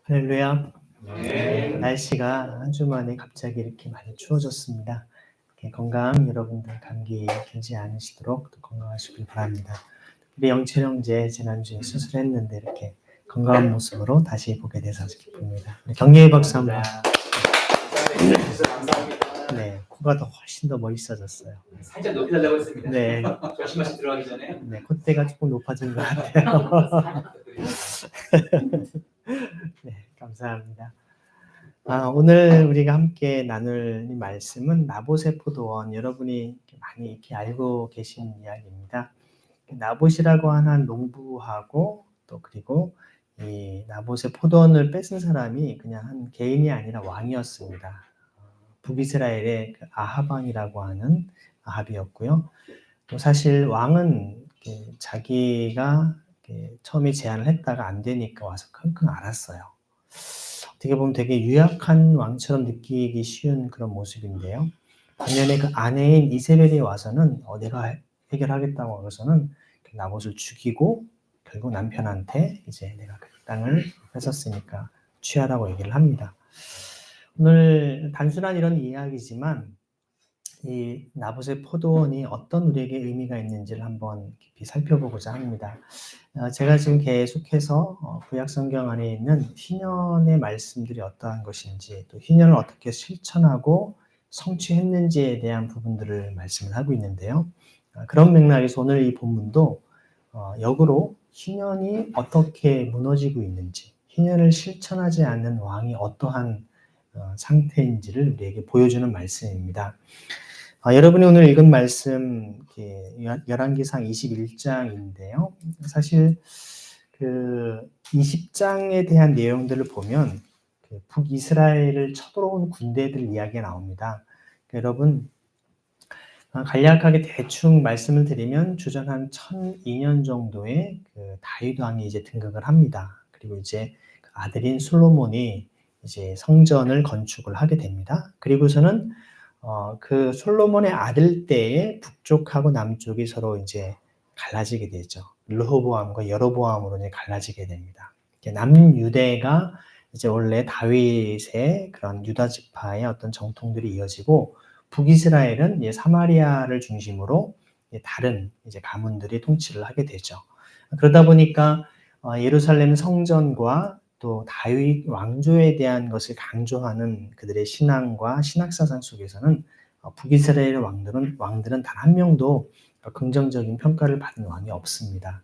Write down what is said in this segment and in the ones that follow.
할렐루야. 네. 날씨가 한 주 만에 갑자기 이렇게 많이 추워졌습니다. 건강 여러분들 감기 걸리지 않으시도록 또 건강하시길 바랍니다. 우리 영철 형제 지난주에 수술했는데 이렇게 건강한 모습으로 다시 보게 돼서 기쁩니다. 경례의 박수 한번. 감사합니다. 네, 코가 더 훨씬 더 멋있어졌어요. 살짝 높이 달라고 했습니다. 네, 조심하시 들어가기 전에. 네, 콧대가 조금 높아진 것 같아요. 네, 감사합니다. 오늘 우리가 함께 나눌 이 말씀은 나봇의 포도원, 여러분이 많이 이렇게 알고 계신 이야기입니다. 나봇이라고 하는 농부하고 또 그리고 이 나봇의 포도원을 뺏은 사람이 그냥 한 개인이 아니라 왕이었습니다. 북이스라엘의 그 아합 왕이라고 하는 아합이었고요. 또 사실 왕은 자기가 처음에 제안을 했다가 안 되니까 와서 끙끙 앓았어요. 어떻게 보면 되게 유약한 왕처럼 느끼기 쉬운 그런 모습인데요. 반면에 그 아내인 이세벨이 와서는 내가 해결하겠다고 하고서는 나봇을 죽이고 결국 남편한테 이제 내가 그 땅을 뺏었으니까 취하라고 얘기를 합니다. 오늘 단순한 이런 이야기지만 이 나봇의 포도원이 어떤 우리에게 의미가 있는지를 한번 깊이 살펴보고자 합니다. 제가 지금 계속해서 구약성경 안에 있는 희년의 말씀들이 어떠한 것인지 또 희년을 어떻게 실천하고 성취했는지에 대한 부분들을 말씀을 하고 있는데요. 그런 맥락에서 오늘 이 본문도 역으로 희년이 어떻게 무너지고 있는지, 희년을 실천하지 않는 왕이 어떠한 상태인지를 우리에게 보여주는 말씀입니다. 여러분이 오늘 읽은 말씀 열왕기상 21장인데요. 사실 그 20장에 대한 내용들을 보면 그 북이스라엘을 쳐들어온 군대들 이야기가 나옵니다. 여러분 간략하게 대충 말씀을 드리면 주전 한 1002년 정도에 그 다윗 왕이 이제 등극을 합니다. 그리고 이제 아들인 솔로몬이 이제 성전을 건축을 하게 됩니다. 그리고서는 그 솔로몬의 아들 때에 북쪽하고 남쪽이 서로 이제 갈라지게 되죠. 르호보암과 여로보암으로 이제 갈라지게 됩니다. 남유대가 이제 원래 다윗의 그런 유다 지파의 어떤 정통들이 이어지고 북이스라엘은 이제 사마리아를 중심으로 다른 이제 가문들이 통치를 하게 되죠. 그러다 보니까 예루살렘 성전과 또 다윗 왕조에 대한 것을 강조하는 그들의 신앙과 신학사상 속에서는 북이스라엘 왕들은 단 한 명도 긍정적인 평가를 받은 왕이 없습니다.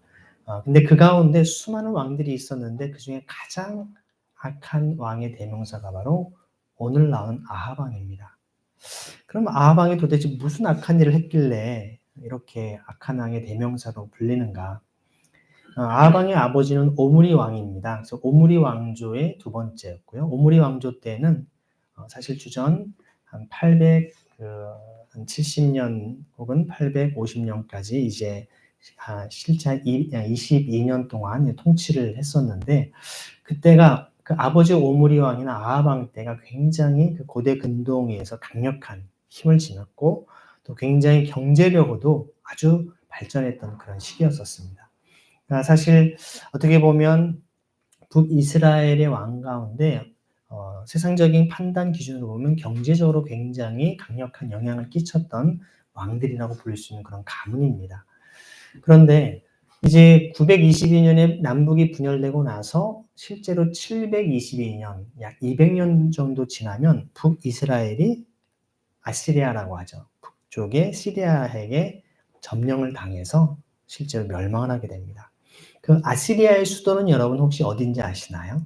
근데 그 가운데 수많은 왕들이 있었는데 그 중에 가장 악한 왕의 대명사가 바로 오늘 나온 아합 왕입니다. 그럼 아합 왕이 도대체 무슨 악한 일을 했길래 이렇게 악한 왕의 대명사로 불리는가? 아합 왕의 아버지는 오므리 왕입니다. 그래서 오므리 왕조의 두 번째였고요. 오므리 왕조 때는 사실 주전 한 870년 혹은 850년까지 이제 실제 한 22년 동안 통치를 했었는데 그때가 그 아버지 오므리 왕이나 아합 왕 때가 굉장히 그 고대 근동에서 강력한 힘을 지녔고 또 굉장히 경제력으로도 아주 발전했던 그런 시기였었습니다. 사실 어떻게 보면 북이스라엘의 왕 가운데 세상적인 판단 기준으로 보면 경제적으로 굉장히 강력한 영향을 끼쳤던 왕들이라고 부를 수 있는 그런 가문입니다. 그런데 이제 922년에 남북이 분열되고 나서 실제로 722년, 약 200년 정도 지나면 북이스라엘이 아시리아라고 하죠. 북쪽의 시리아에게 점령을 당해서 실제로 멸망을 하게 됩니다. 그 아시리아의 수도는 여러분 혹시 어딘지 아시나요?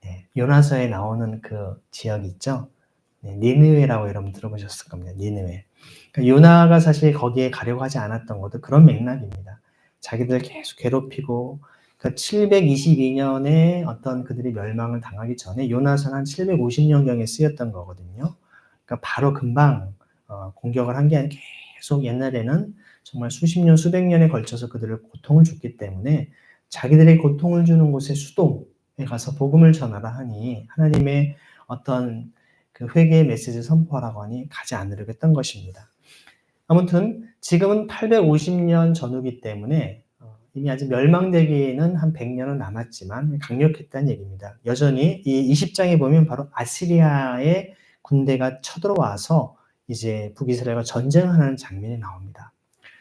네, 요나서에 나오는 그 지역 있죠? 네, 니느웨라고 여러분 들어보셨을 겁니다. 니느웨. 그러니까 요나가 사실 거기에 가려고 하지 않았던 것도 그런 맥락입니다. 자기들 계속 괴롭히고 그 722년에 어떤 그들이 멸망을 당하기 전에 요나서는 한 750년경에 쓰였던 거거든요. 그러니까 바로 금방 공격을 한 게 아니라 계속 옛날에는 정말 수십 년, 수백 년에 걸쳐서 그들을 고통을 줬기 때문에 자기들의 고통을 주는 곳의 수도에 가서 복음을 전하라 하니 하나님의 어떤 그 회개의 메시지를 선포하라고 하니 가지 않으려고 했던 것입니다. 아무튼 지금은 850년 전후기 때문에 이미 아직 멸망되기에는 한 100년은 남았지만 강력했다는 얘기입니다. 여전히 이 20장에 보면 바로 아시리아의 군대가 쳐들어와서 이제 북이스라엘과 전쟁하는 장면이 나옵니다.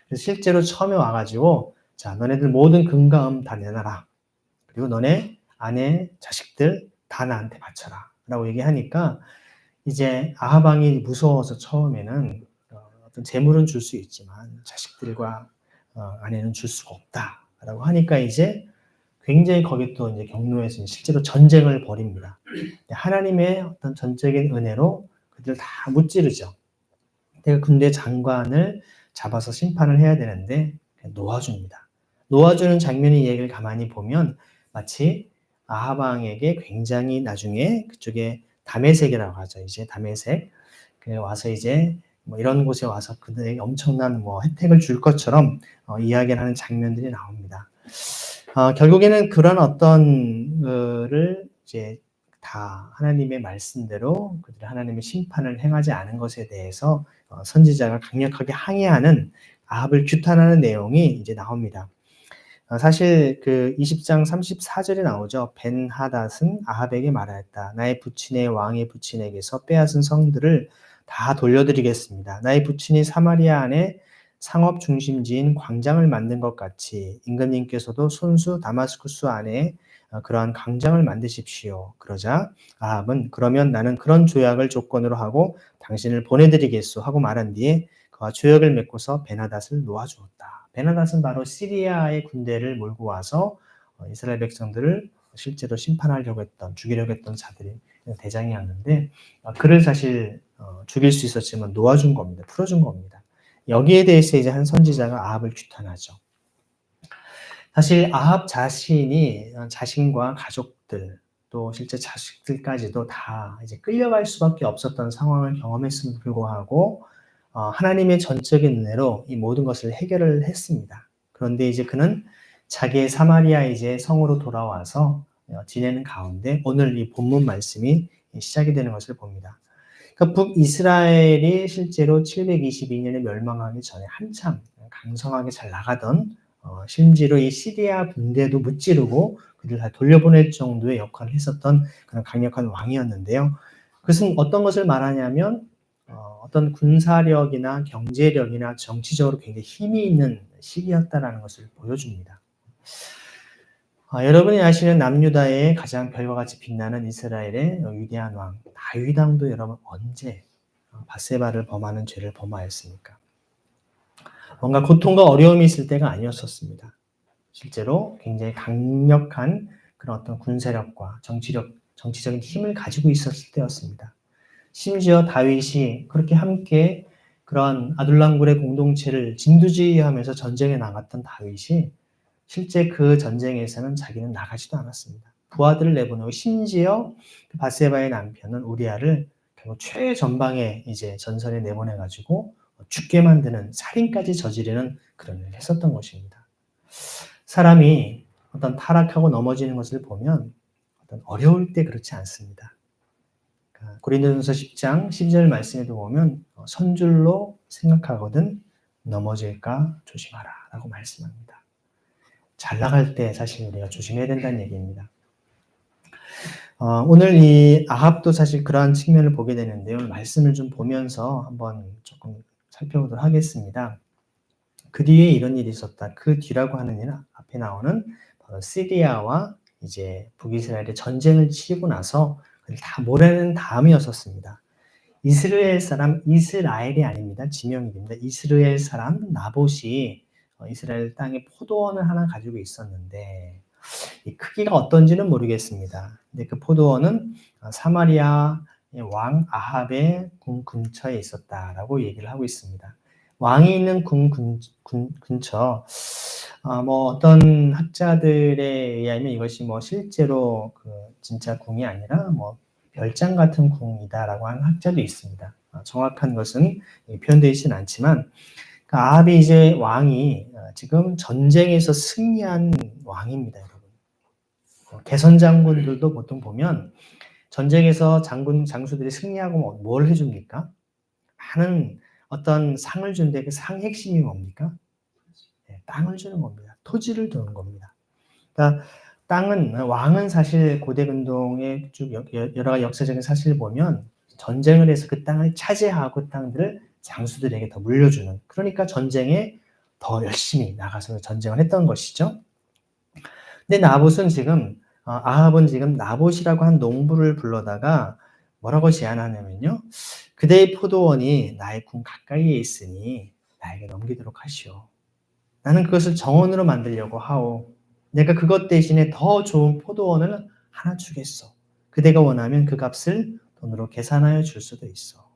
그래서 실제로 처음에 와가지고 자, 너네들 모든 금과 음 다 내놔라. 그리고 너네 아내, 자식들 다 나한테 바쳐라. 라고 얘기하니까 이제 아합 왕이 무서워서 처음에는 어떤 재물은 줄 수 있지만 자식들과 아내는 줄 수가 없다라고 하니까 이제 굉장히 거기 또 이제 경로에서 실제로 전쟁을 벌입니다. 하나님의 어떤 전적인 은혜로 그들 다 무찌르죠. 군대 장관을 잡아서 심판을 해야 되는데 놓아줍니다. 놓아주는 장면의 얘기를 가만히 보면 마치 아합 왕에게 굉장히 나중에 그쪽에 다메섹이라고 하죠. 이제 다메섹 와서 이제 뭐 이런 곳에 와서 그들에게 엄청난 뭐 혜택을 줄 것처럼 이야기를 하는 장면들이 나옵니다. 결국에는 그런 어떤 거를 이제 다 하나님의 말씀대로 그들이 하나님의 심판을 행하지 않은 것에 대해서 선지자가 강력하게 항의하는 아합을 규탄하는 내용이 이제 나옵니다. 사실 그 20장 34절에 나오죠. 벤하닷은 아합에게 말하였다. 나의 부친의 왕의 부친에게서 빼앗은 성들을 다 돌려드리겠습니다. 나의 부친이 사마리아 안에 상업 중심지인 광장을 만든 것 같이 임금님께서도 손수 다마스쿠스 안에 그러한 광장을 만드십시오. 그러자 아합은 그러면 나는 그런 조약을 조건으로 하고 당신을 보내드리겠소 하고 말한 뒤에 그와 조약을 맺고서 베나닷을 놓아주었다. 베나닷은 바로 시리아의 군대를 몰고 와서 이스라엘 백성들을 실제로 심판하려고 했던, 죽이려고 했던 자들이 대장이었는데 그를 사실 죽일 수 있었지만 놓아준 겁니다. 풀어준 겁니다. 여기에 대해서 이제 한 선지자가 아합을 규탄하죠. 사실 아합 자신이 자신과 가족들 또 실제 자식들까지도 다 이제 끌려갈 수밖에 없었던 상황을 경험했음에도 불구하고 하나님의 전적인 은혜로 이 모든 것을 해결을 했습니다. 그런데 이제 그는 자기의 사마리아 이제 성으로 돌아와서 지내는 가운데 오늘 이 본문 말씀이 시작이 되는 것을 봅니다. 그러니까 북이스라엘이 실제로 722년에 멸망하기 전에 한참 강성하게 잘 나가던 심지어 이 시리아 군대도 무찌르고 그들 다 돌려보낼 정도의 역할을 했었던 그런 강력한 왕이었는데요. 그것은 어떤 것을 말하냐면 어떤 군사력이나 경제력이나 정치적으로 굉장히 힘이 있는 시기였다라는 것을 보여줍니다. 여러분이 아시는 남유다의 가장 별과 같이 빛나는 이스라엘의 위대한 왕 다윗 왕도 여러분 언제 밧세바를 범하는 죄를 범하였습니까? 뭔가 고통과 어려움이 있을 때가 아니었었습니다. 실제로 굉장히 강력한 그런 어떤 군사력과 정치적인 힘을 가지고 있었을 때였습니다. 심지어 다윗이 그렇게 함께 그런 아둘람굴의 공동체를 진두지휘하면서 전쟁에 나갔던 다윗이 실제 그 전쟁에서는 자기는 나가지도 않았습니다. 부하들을 내보내고 심지어 그 밧세바의 남편은 우리아를 결국 최전방에 이제 전선에 내보내가지고 죽게 만드는 살인까지 저지르는 그런 일을 했었던 것입니다. 사람이 어떤 타락하고 넘어지는 것을 보면 어떤 어려울 때 그렇지 않습니다. 고린도전서 10장 12절 말씀에도 보면 선줄로 생각하거든 넘어질까 조심하라 라고 말씀합니다. 잘 나갈 때 사실 우리가 조심해야 된다는 얘기입니다. 오늘 이 아합도 사실 그러한 측면을 보게 되는데요. 말씀을 좀 보면서 한번 조금 살펴보도록 하겠습니다. 그 뒤에 이런 일이 있었다. 그 뒤라고 하는 일은 앞에 나오는 바로 시리아와 이제 북이스라엘의 전쟁을 치고 나서 다 몰아낸 다음이었었습니다. 이스라엘이 아닙니다. 지명입니다. 이스라엘 사람 나봇이 이스라엘 땅에 포도원을 하나 가지고 있었는데 이 크기가 어떤지는 모르겠습니다. 근데 그 포도원은 사마리아 왕 아합의 궁 근처에 있었다라고 얘기를 하고 있습니다. 왕이 있는 궁 근처 뭐 어떤 학자들에 의하면 이것이 뭐 실제로 그 진짜 궁이 아니라 뭐 별장 같은 궁이다라고 하는 학자도 있습니다. 정확한 것은 표현되어 있지는 않지만 아합이 이제 왕이 지금 전쟁에서 승리한 왕입니다, 여러분. 개선 장군들도 보통 보면 전쟁에서 장수들이 승리하고 뭘 해줍니까? 많은 어떤 상을 주는데 그 상 핵심이 뭡니까? 네, 땅을 주는 겁니다. 토지를 두는 겁니다. 그러니까 왕은 사실 고대 근동의 쭉 여러 가지 역사적인 사실을 보면 전쟁을 해서 그 땅을 차지하고 땅들을 장수들에게 더 물려주는, 그러니까 전쟁에 더 열심히 나가서 전쟁을 했던 것이죠. 근데 아합은 지금 나봇이라고 한 농부를 불러다가 뭐라고 제안하냐면요. 그대의 포도원이 나의 궁 가까이에 있으니 나에게 넘기도록 하시오. 나는 그것을 정원으로 만들려고 하오. 내가 그것 대신에 더 좋은 포도원을 하나 주겠어. 그대가 원하면 그 값을 돈으로 계산하여 줄 수도 있어.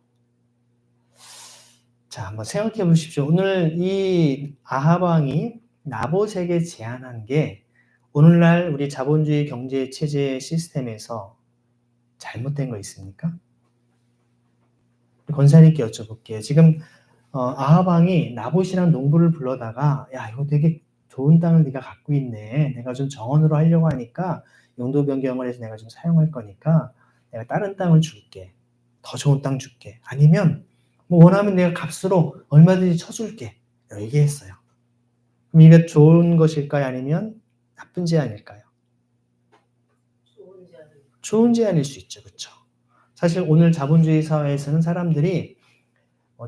자, 한번 생각해 보십시오. 오늘 이 아합 왕이 나봇에게 제안한 게 오늘날 우리 자본주의 경제 체제 시스템에서 잘못된 거 있습니까? 권사님께 여쭤볼게요. 지금 아합 왕이 나봇이라는 농부를 불러다가 야, 이거 되게 좋은 땅을 네가 갖고 있네. 내가 좀 정원으로 하려고 하니까 용도 변경을 해서 내가 좀 사용할 거니까 내가 다른 땅을 줄게. 더 좋은 땅 줄게. 아니면 뭐 원하면 내가 값으로 얼마든지 쳐줄게. 얘기했어요. 그럼 이게 좋은 것일까요? 아니면 나쁜 제안일까요? 좋은 제안일 수 있죠. 그렇죠? 사실 오늘 자본주의 사회에서는 사람들이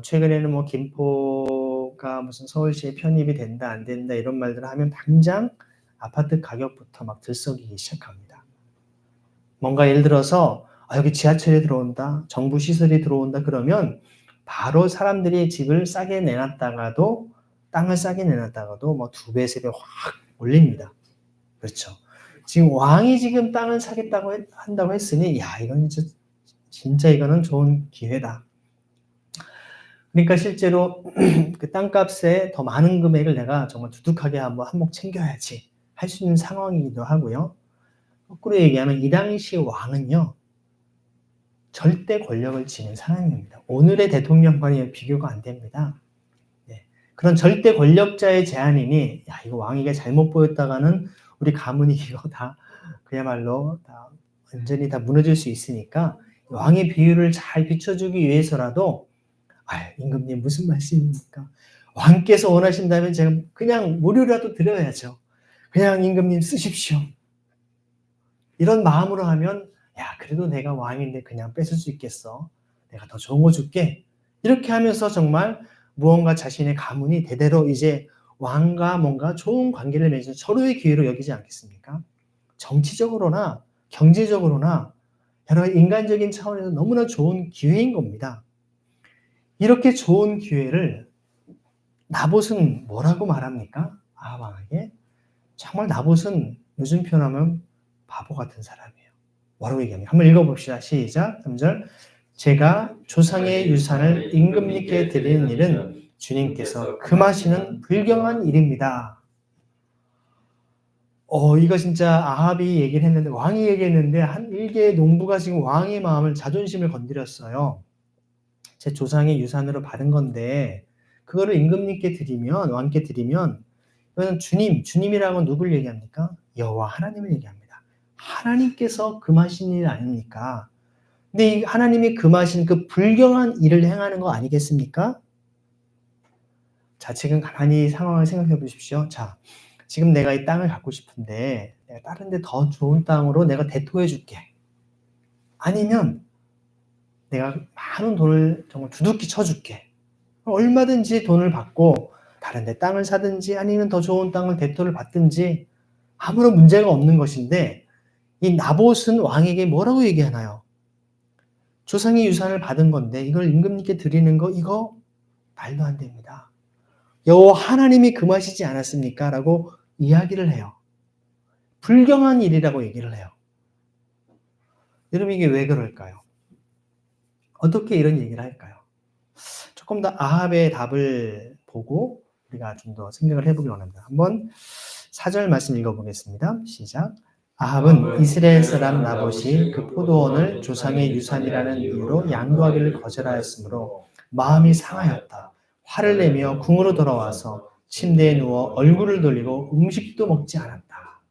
최근에는 뭐 김포가 무슨 서울시에 편입이 된다 안 된다 이런 말들을 하면 당장 아파트 가격부터 막 들썩이기 시작합니다. 뭔가 예를 들어서 여기 지하철이 들어온다, 정부 시설이 들어온다 그러면 바로 사람들이 집을 싸게 내놨다가도 땅을 싸게 내놨다가도 뭐 2배, 3배 확 올립니다. 그렇죠. 지금 왕이 지금 땅을 사겠다고 한다고 했으니 야 이건 진짜 이거는 좋은 기회다. 그러니까 실제로 그 땅값에 더 많은 금액을 내가 정말 두둑하게 한몫 챙겨야지 할 수 있는 상황이기도 하고요. 거꾸로 얘기하면 이 당시 왕은요. 절대 권력을 지닌 사람입니다. 오늘의 대통령과는 비교가 안 됩니다. 네. 그런 절대 권력자의 제안이니 야 이거 왕이가 잘못 보였다가는 우리 가문이 이거 다 그야말로 다 완전히 다 무너질 수 있으니까 왕의 비유를 잘 비춰주기 위해서라도 임금님 무슨 말씀입니까? 왕께서 원하신다면 제가 그냥 무료라도 드려야죠. 그냥 임금님 쓰십시오. 이런 마음으로 하면 야 그래도 내가 왕인데 그냥 뺏을 수 있겠어. 내가 더 좋은 거 줄게. 이렇게 하면서 정말 무언가 자신의 가문이 대대로 이제 왕과 뭔가 좋은 관계를 맺는 서로의 기회로 여기지 않겠습니까? 정치적으로나 경제적으로나 여러 인간적인 차원에서 너무나 좋은 기회인 겁니다. 이렇게 좋은 기회를 나봇은 뭐라고 말합니까? 왕에게? 정말 나봇은 요즘 표현하면 바보 같은 사람이에요. 뭐라고 얘기합니까? 한번 읽어봅시다. 시작. 3절. 제가 조상의 유산을 임금님께 드리는 일은 주님께서 금하시는 불경한 일입니다. 이거 진짜 아합이 얘기를 했는데, 왕이 얘기했는데, 한 일개의 농부가 지금 왕의 마음을, 자존심을 건드렸어요. 제 조상의 유산으로 받은 건데, 그거를 임금님께 드리면, 왕께 드리면, 이거는 주님이라는 건 누굴 얘기합니까? 여호와 하나님을 얘기합니다. 하나님께서 금하신 일 아닙니까? 근데 이 하나님이 금하신 그 불경한 일을 행하는 거 아니겠습니까? 자, 지금 가만히 상황을 생각해 보십시오. 자, 지금 내가 이 땅을 갖고 싶은데 내가 다른 데 더 좋은 땅으로 내가 대토해 줄게. 아니면 내가 많은 돈을 정말 두둑히 쳐줄게. 얼마든지 돈을 받고 다른 데 땅을 사든지 아니면 더 좋은 땅을 대토를 받든지 아무런 문제가 없는 것인데 이 나봇은 왕에게 뭐라고 얘기하나요? 조상의 유산을 받은 건데 이걸 임금님께 드리는 거 이거 말도 안 됩니다. 여호와 하나님이 금하시지 않았습니까? 라고 이야기를 해요. 불경한 일이라고 얘기를 해요. 여러분 이게 왜 그럴까요? 어떻게 이런 얘기를 할까요? 조금 더 아합의 답을 보고 우리가 좀 더 생각을 해보기 원합니다. 한번 4절 말씀 읽어보겠습니다. 시작. 아합은 이스라엘 사람 나봇이 그 포도원을 조상의 유산이라는 이유로 양도하기를 거절하였으므로 마음이 상하였다. 화를 내며 궁으로 돌아와서 침대에 누워 얼굴을 돌리고 음식도 먹지 않았다.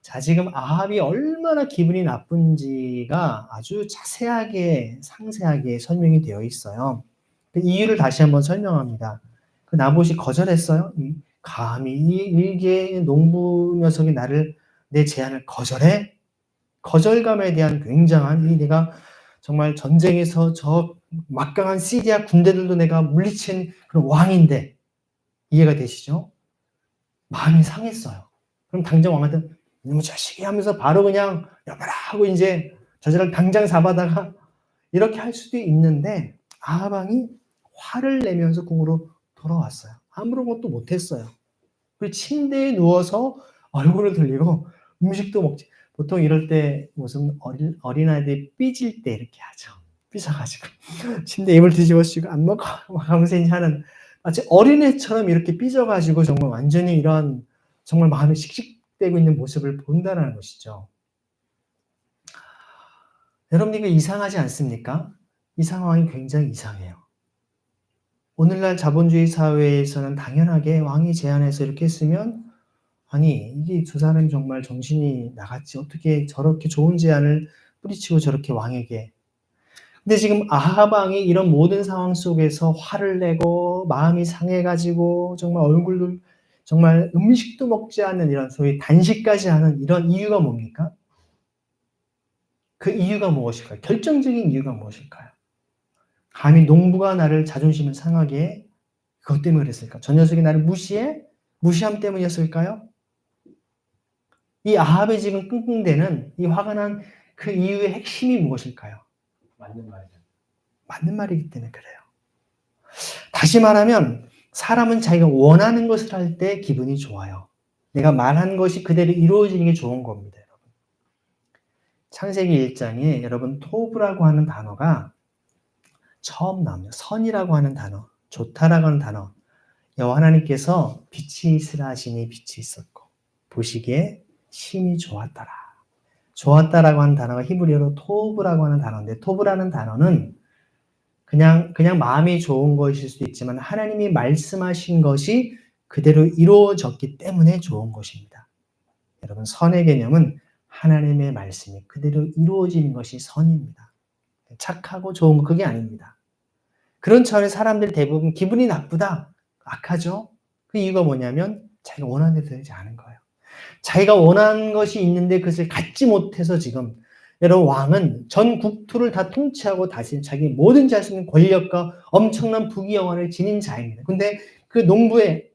자, 지금 아합이 얼마나 기분이 나쁜지가 아주 자세하게 상세하게 설명이 되어 있어요. 그 이유를 다시 한번 설명합니다. 그 나봇이 거절했어요. 감히 이 일개의 농부 녀석이 내 제안을 거절해? 거절감에 대한 굉장한 내가 정말 전쟁에서 저 막강한 시리아 군대들도 내가 물리친 그런 왕인데 이해가 되시죠? 마음이 상했어요. 그럼 당장 왕한테 이놈의 자식이 하면서 바로 그냥 여봐라 하고 이제 저자를 당장 잡아다가 이렇게 할 수도 있는데 아하방이 화를 내면서 궁으로 돌아왔어요. 아무런 것도 못했어요. 그리고 침대에 누워서 얼굴을 돌리고 음식도 먹지. 보통 이럴 때 무슨 어린아이들이 삐질 때 이렇게 하죠. 삐져가지고 침대 이불 뒤집어 쓰고 안 먹어 막 하면서 이제 하는 마치 어린애처럼 이렇게 삐져가지고 정말 완전히 이런 정말 마음이 씩씩대고 있는 모습을 본다는 것이죠. 여러분 이거 이상하지 않습니까? 이 상황이 굉장히 이상해요. 오늘날 자본주의 사회에서는 당연하게 왕이 제안해서 이렇게 했으면 아니 이게 두 사람이 정말 정신이 나갔지 어떻게 저렇게 좋은 제안을 뿌리치고 저렇게 왕에게 근데 지금 아합 왕이 이런 모든 상황 속에서 화를 내고 마음이 상해가지고 정말 얼굴도 정말 음식도 먹지 않는 이런 소위 단식까지 하는 이런 이유가 뭡니까? 그 이유가 무엇일까요? 결정적인 이유가 무엇일까요? 감히 농부가 나를 자존심을 상하게 해? 그것 때문에 그랬을까? 저 녀석이 나를 무시해? 무시함 때문이었을까요? 이 아합의 지금 끙끙대는 이 화가 난 그 이유의 핵심이 무엇일까요? 맞는 말이죠. 맞는 말이기 때문에 그래요. 다시 말하면 사람은 자기가 원하는 것을 할 때 기분이 좋아요. 내가 말한 것이 그대로 이루어지는 게 좋은 겁니다. 여러분. 창세기 1장에 여러분 토브라고 하는 단어가 처음 나옵니다. 선이라고 하는 단어, 좋다라고 하는 단어. 여호와 하나님께서 빛이 있으라 하시니 빛이 있었고 보시기에 심히 좋았더라. 좋았다라고 하는 단어가 히브리어로 토브라고 하는 단어인데 토브라는 단어는 그냥 마음이 좋은 것일 수도 있지만 하나님이 말씀하신 것이 그대로 이루어졌기 때문에 좋은 것입니다. 여러분 선의 개념은 하나님의 말씀이 그대로 이루어지는 것이 선입니다. 착하고 좋은 거 그게 아닙니다. 그런 차원의 사람들 대부분 기분이 나쁘다, 악하죠. 그 이유가 뭐냐면 자기가 원하는 대로 되지 않은 거예요. 자기가 원하는 것이 있는데 그것을 갖지 못해서 지금 여러분 왕은 전 국토를 다 통치하고 다스린 자기 모든 자신의 권력과 엄청난 부귀영화를 지닌 자입니다. 근데 그 농부의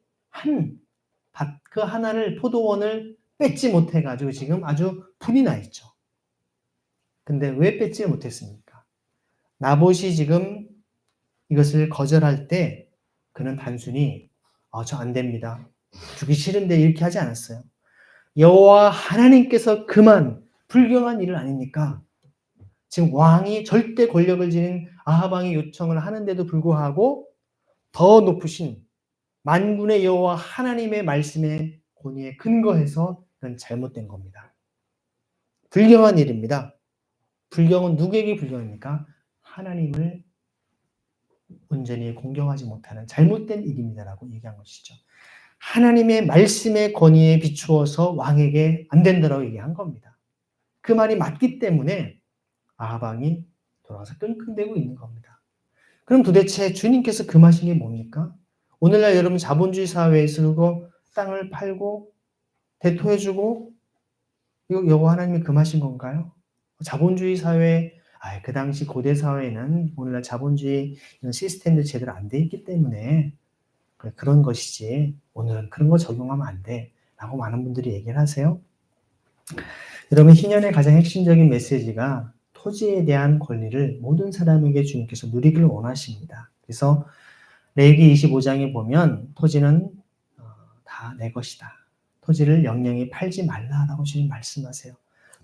그 하나를 포도원을 뺏지 못해가지고 지금 아주 분이 나 있죠. 근데 왜 뺏지 못했습니까? 나봇이 지금 이것을 거절할 때 그는 단순히 저 안 됩니다. 주기 싫은데 이렇게 하지 않았어요. 여호와 하나님께서 그만 불경한 일을 아닙니까? 지금 왕이 절대 권력을 지닌 아합 왕이 요청을 하는데도 불구하고 더 높으신 만군의 여호와 하나님의 말씀의 권위에 근거해서 그건 잘못된 겁니다. 불경한 일입니다. 불경은 누구에게 불경입니까? 하나님을 온전히 공경하지 못하는 잘못된 일입니다라고 얘기한 것이죠. 하나님의 말씀의 권위에 비추어서 왕에게 안 된다라고 얘기한 겁니다. 그 말이 맞기 때문에 아합 왕이 돌아가서 끙끙대고 있는 겁니다. 그럼 도대체 주님께서 금하신 게 뭡니까? 오늘날 여러분 자본주의 사회에서 그거 땅을 팔고 대토해주고 이거 여호와 하나님이 금하신 건가요? 자본주의 사회, 그 당시 고대 사회는 오늘날 자본주의 이런 시스템도 제대로 안 돼 있기 때문에 그런 것이지 오늘은 그런 거 적용하면 안 돼 라고 많은 분들이 얘기를 하세요. 여러분 희년의 가장 핵심적인 메시지가 토지에 대한 권리를 모든 사람에게 주님께서 누리기를 원하십니다. 그래서 레위기 25장에 보면 토지는 다 내 것이다. 토지를 영영히 팔지 말라라고 주님 말씀하세요.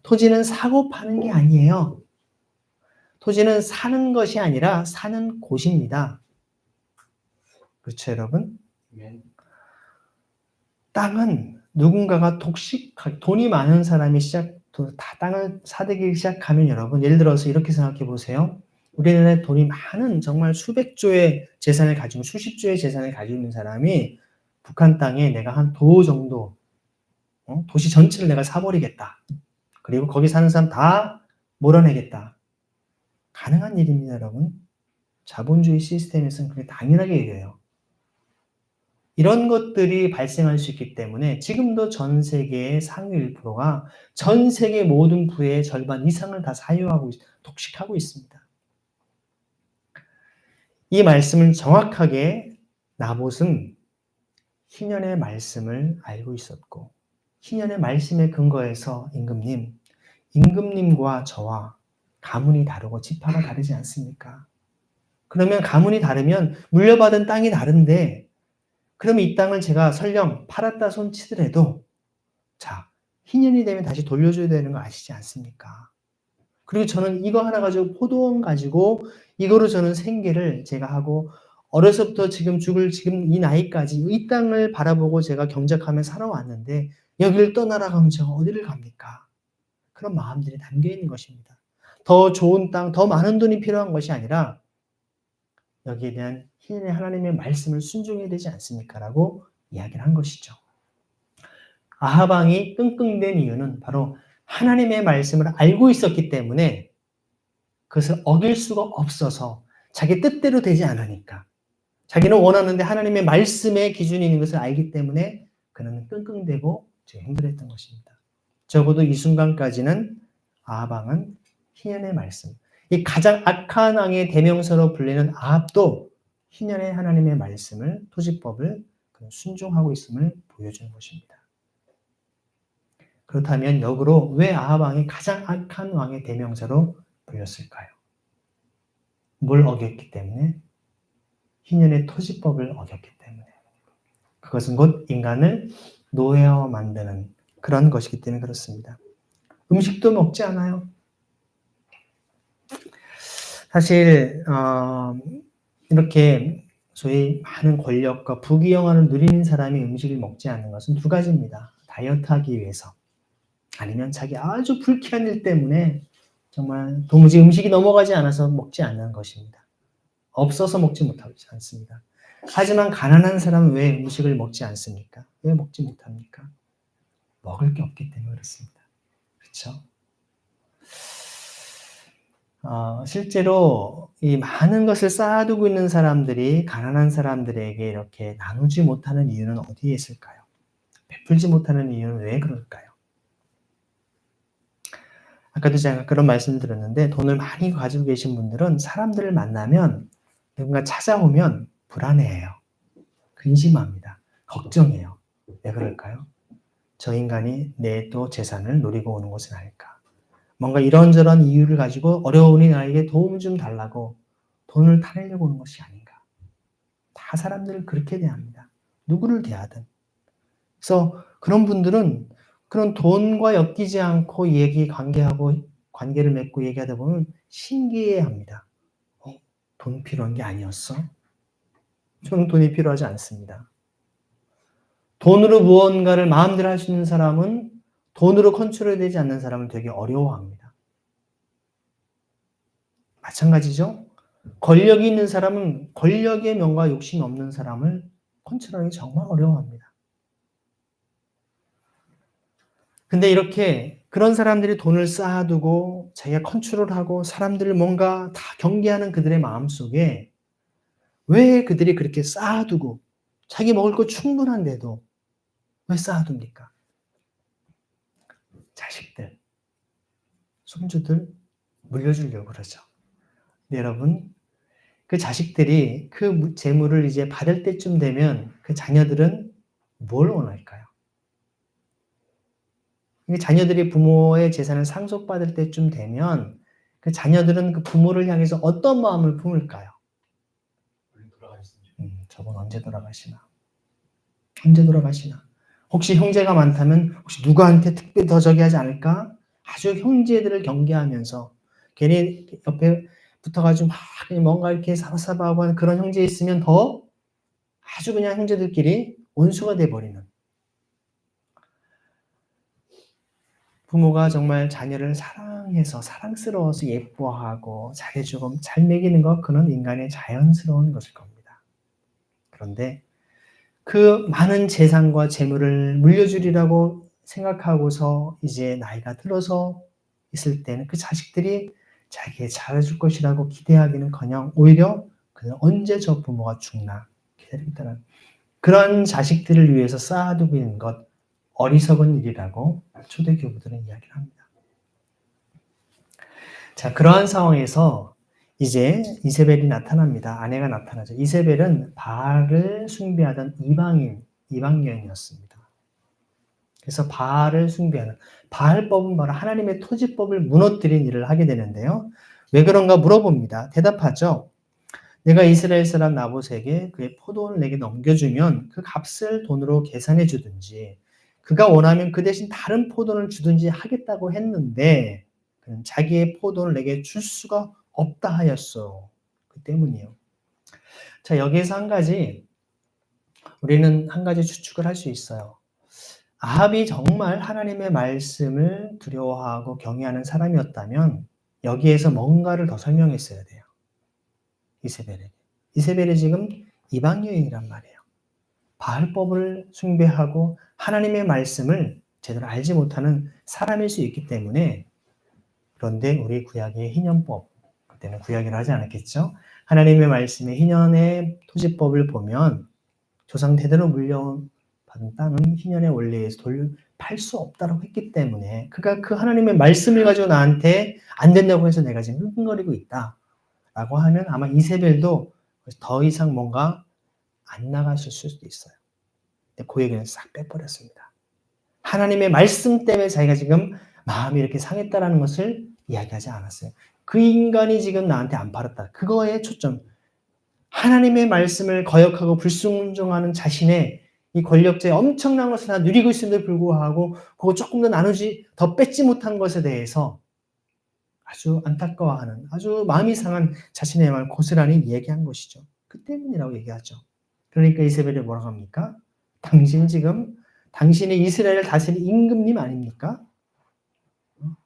토지는 사고 파는 게 아니에요. 토지는 사는 것이 아니라 사는 곳입니다. 그렇죠, 여러분? 땅은 누군가가 돈이 많은 사람이 땅을 사들이기 시작하면 여러분, 예를 들어서 이렇게 생각해 보세요. 우리나라에 돈이 많은 정말 수백조의 재산을 가지고 수십조의 재산을 가지고 있는 사람이 북한 땅에 내가 한 도 정도, 도시 전체를 내가 사버리겠다. 그리고 거기 사는 사람 다 몰아내겠다. 가능한 일입니다, 여러분. 자본주의 시스템에서는 그게 당연하게 일이에요. 이런 것들이 발생할 수 있기 때문에 지금도 전 세계의 상위 1%가 전 세계 모든 부의 절반 이상을 다 사유하고 독식하고 있습니다. 이 말씀을 정확하게 나봇은 희년의 말씀을 알고 있었고 희년의 말씀에 근거해서 임금님과 저와 가문이 다르고 지파가 다르지 않습니까? 그러면 가문이 다르면 물려받은 땅이 다른데 그러면 이 땅을 제가 설령 팔았다 손치더라도 자, 희년이 되면 다시 돌려줘야 되는 거 아시지 않습니까? 그리고 저는 이거 하나 가지고 포도원 가지고 이거로 저는 생계를 제가 하고 어려서부터 지금 지금 이 나이까지 이 땅을 바라보고 제가 경작하며 살아왔는데 여기를 떠나라 하면 제가 어디를 갑니까? 그런 마음들이 담겨 있는 것입니다. 더 좋은 땅, 더 많은 돈이 필요한 것이 아니라 여기에 대한 희년의 하나님의 말씀을 순종해야 되지 않습니까? 라고 이야기를 한 것이죠. 아합 왕이 끙끙댄 이유는 바로 하나님의 말씀을 알고 있었기 때문에 그것을 어길 수가 없어서 자기 뜻대로 되지 않으니까 자기는 원하는데 하나님의 말씀의 기준이 있는 것을 알기 때문에 그는 끙끙대고 힘들었던 것입니다. 적어도 이 순간까지는 아합 왕은 희년의 말씀, 이 가장 악한 왕의 대명사로 불리는 아합도 희년의 하나님의 말씀을 토지법을 순종하고 있음을 보여주는 것입니다. 그렇다면 역으로 왜 아합 왕이 가장 악한 왕의 대명사로 불렸을까요? 뭘 어겼기 때문에? 희년의 토지법을 어겼기 때문에. 그것은 곧 인간을 노예어 만드는 그런 것이기 때문에 그렇습니다. 음식도 먹지 않아요. 사실 이렇게 소위 많은 권력과 부귀영화를 누리는 사람이 음식을 먹지 않는 것은 두 가지입니다. 다이어트하기 위해서 아니면 자기 아주 불쾌한 일 때문에 정말 도무지 음식이 넘어가지 않아서 먹지 않는 것입니다. 없어서 먹지 못하지 않습니다. 하지만 가난한 사람은 왜 음식을 먹지 않습니까? 왜 먹지 못합니까? 먹을 게 없기 때문에 그렇습니다. 그렇죠? 실제로 이 많은 것을 쌓아두고 있는 사람들이 가난한 사람들에게 이렇게 나누지 못하는 이유는 어디에 있을까요? 베풀지 못하는 이유는 왜 그럴까요? 아까도 제가 그런 말씀을 드렸는데 돈을 많이 가지고 계신 분들은 사람들을 만나면 누군가 찾아오면 불안해해요. 근심합니다. 걱정해요. 왜 그럴까요? 저 인간이 내 또 재산을 노리고 오는 것은 아닐까. 뭔가 이런저런 이유를 가지고 어려우니 나에게 도움 좀 달라고 돈을 타내려고 오는 것이 아닌가. 다 사람들을 그렇게 대합니다. 누구를 대하든. 그래서 그런 분들은 그런 돈과 엮이지 않고 관계를 맺고 얘기하다 보면 신기해합니다. 돈 필요한 게 아니었어? 저는 돈이 필요하지 않습니다. 돈으로 무언가를 마음대로 할 수 있는 사람은 돈으로 컨트롤되지 않는 사람을 되게 어려워합니다. 마찬가지죠. 권력이 있는 사람은 권력의 명과 욕심이 없는 사람을 컨트롤하기 정말 어려워합니다. 근데 이렇게 그런 사람들이 돈을 쌓아두고 자기가 컨트롤하고 사람들을 뭔가 다 경계하는 그들의 마음속에 왜 그들이 그렇게 쌓아두고 자기 먹을 거 충분한데도 왜 쌓아둡니까? 자식들, 손주들 물려주려고 그러죠. 근데 여러분, 그 자식들이 그 재물을 이제 받을 때쯤 되면 그 자녀들은 뭘 원할까요? 자녀들이 부모의 재산을 상속받을 때쯤 되면 그 자녀들은 그 부모를 향해서 어떤 마음을 품을까요? 저분 언제 돌아가시나? 언제 돌아가시나? 혹시 형제가 많다면 혹시 누구한테 특별히 더 저기 하지 않을까? 아주 형제들을 경계하면서 괜히 옆에 붙어가지고 막 뭔가 이렇게 사바사바하고 하는 그런 형제 있으면 더 아주 그냥 형제들끼리 원수가 돼버리는 부모가 정말 자녀를 사랑해서 사랑스러워서 예뻐하고 잘해주고 잘 먹이는 것 그건 인간의 자연스러운 것일 겁니다. 그런데 그 많은 재산과 재물을 물려주리라고 생각하고서 이제 나이가 들어서 있을 때는 그 자식들이 자기에게 잘해줄 것이라고 기대하기는커녕 오히려 그는 언제 저 부모가 죽나 기다리고 있다는 그런 자식들을 위해서 쌓아두고 있는 것 어리석은 일이라고 초대 교부들은 이야기를 합니다. 자, 그러한 상황에서 이제 이세벨이 나타납니다. 아내가 나타나죠. 이세벨은 바알을 숭배하던 이방 여인이었습니다. 그래서 바알을 숭배하는 바알법은 바로 하나님의 토지법을 무너뜨린 일을 하게 되는데요. 왜 그런가 물어봅니다. 대답하죠. 내가 이스라엘 사람 나봇에게 그의 포도원을 내게 넘겨주면 그 값을 돈으로 계산해 주든지 그가 원하면 그 대신 다른 포도원을 주든지 하겠다고 했는데 그는 자기의 포도원을 내게 줄 수가 없다 하였어. 그 때문이에요. 자, 여기에서 우리는 한 가지 추측을 할 수 있어요. 아합이 정말 하나님의 말씀을 두려워하고 경외하는 사람이었다면 여기에서 뭔가를 더 설명했어야 돼요. 이세벨에게. 이세벨이 지금 이방 여인이란 말이에요. 바알법을 숭배하고 하나님의 말씀을 제대로 알지 못하는 사람일 수 있기 때문에 그런데 우리 구약의 희년법, 그때는 구약이라 하지 않았겠죠? 하나님의 말씀의 희년의 토지법을 보면 조상 대대로 물려받은 땅은 희년의 원리에서 팔 수 없다고 했기 때문에 그가 그 하나님의 말씀을 가지고 나한테 안 된다고 해서 내가 지금 흥흥거리고 있다 라고 하면 아마 이세벨도 더 이상 뭔가 안 나갔을 수도 있어요. 근데 그 얘기는 싹 빼버렸습니다. 하나님의 말씀 때문에 자기가 지금 마음이 이렇게 상했다라는 것을 이야기하지 않았어요. 그 인간이 지금 나한테 안 팔았다. 그거에 초점. 하나님의 말씀을 거역하고 불순종하는 자신의 이 권력자의 엄청난 것을 다 누리고 있음에도 불구하고 그거 조금 더 나누지, 더 뺏지 못한 것에 대해서 아주 안타까워하는, 아주 마음이 상한 자신의 마음을 고스란히 얘기한 것이죠. 그 때문이라고 얘기하죠. 그러니까 이세벨이 뭐라고 합니까? 당신이 이스라엘을 다스리는 임금님 아닙니까?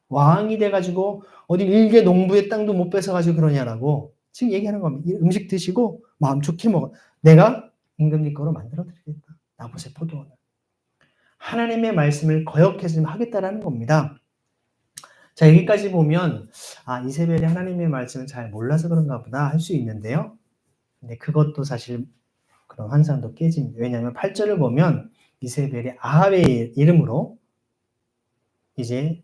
왕이 돼가지고 어디 일개 농부의 땅도 못 뺏어가지고 그러냐라고 지금 얘기하는 겁니다. 음식 드시고 마음 좋게 먹어. 내가 임금님 거로 만들어드리겠다. 나봇의 포도원을. 하나님의 말씀을 거역해서 하겠다라는 겁니다. 자, 여기까지 보면 이세벨이 하나님의 말씀을 잘 몰라서 그런가 보다 할 수 있는데요. 근데 그것도 사실 그런 환상도 깨집니다. 왜냐하면 8절을 보면 이세벨이 아합의 이름으로 이제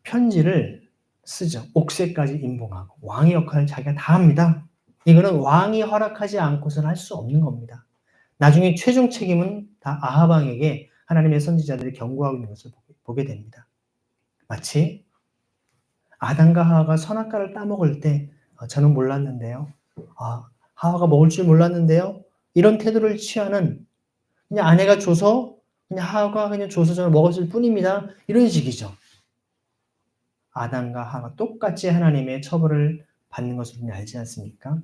편지를 쓰죠. 옥새까지 임봉하고 왕의 역할을 자기가 다 합니다. 이거는 왕이 허락하지 않고서는 할 수 없는 겁니다. 나중에 최종 책임은 다 아합 왕에게 하나님의 선지자들이 경고하고 있는 것을 보게 됩니다. 마치 아담과 하와가 선악과를 따먹을 때 저는 몰랐는데요. 하와가 먹을 줄 몰랐는데요. 이런 태도를 취하는 그냥 아내가 줘서 그냥 하와가 그냥 줘서 저는 먹었을 뿐입니다. 이런 식이죠. 아담과 하와가 똑같이 하나님의 처벌을 받는 것을 우리는 알지 않습니까?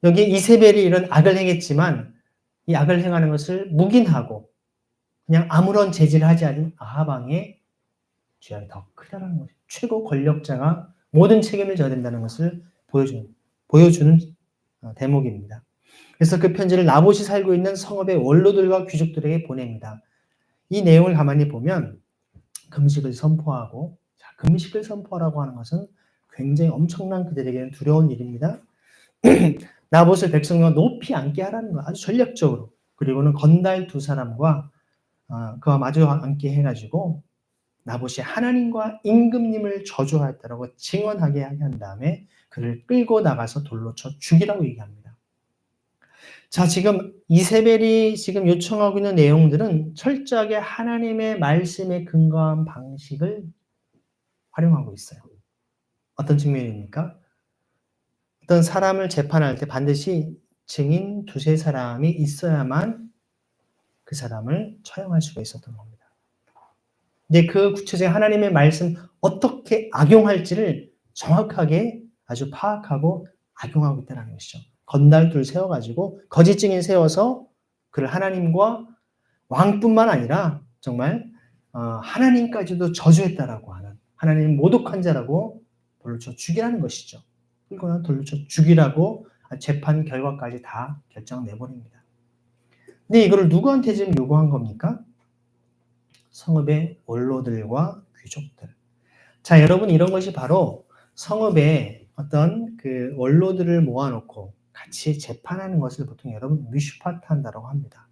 여기 이세벨이 이런 악을 행했지만 이 악을 행하는 것을 묵인하고 그냥 아무런 제지를 하지 않은 아합 왕의 죄악이 더 크다는 거죠. 최고 권력자가 모든 책임을 져야 된다는 것을 보여주는 대목입니다. 그래서 그 편지를 나봇이 살고 있는 성읍의 원로들과 귀족들에게 보냅니다. 이 내용을 가만히 보면 금식을 선포하고, 금식을 선포하라고 하는 것은 굉장히 엄청난 그들에게는 두려운 일입니다. 나봇을 백성과 높이 앉게 하라는 거 아주 전략적으로. 그리고는 건달 2사람과 그와 마주 앉게 해가지고 나봇이 하나님과 임금님을 저주하였다라고 증언하게 한 다음에 그를 끌고 나가서 돌로 쳐 죽이라고 얘기합니다. 자, 지금 이세벨이 지금 요청하고 있는 내용들은 철저하게 하나님의 말씀에 근거한 방식을 활용하고 있어요. 어떤 측면입니까? 어떤 사람을 재판할 때 반드시 증인 2-3사람이 있어야만 그 사람을 처형할 수가 있었던 겁니다. 근데 그 구체적인 하나님의 말씀 어떻게 악용할지를 정확하게 아주 파악하고 악용하고 있다는 것이죠. 건달들 세워가지고 거짓 증인 세워서 그를 하나님과 왕뿐만 아니라 정말 하나님까지도 저주했다라고 하는 하나님 모독한 자라고 돌로 쳐 죽이라는 것이죠. 그리고 돌로 쳐 죽이라고 재판 결과까지 다 결정을 내버립니다. 근데 이거를 누구한테 지금 요구한 겁니까? 성읍의 원로들과 귀족들. 자, 여러분 이런 것이 바로 성읍의 어떤 그 원로들을 모아놓고 같이 재판하는 것을 보통 여러분 미슈파트 한다고 합니다.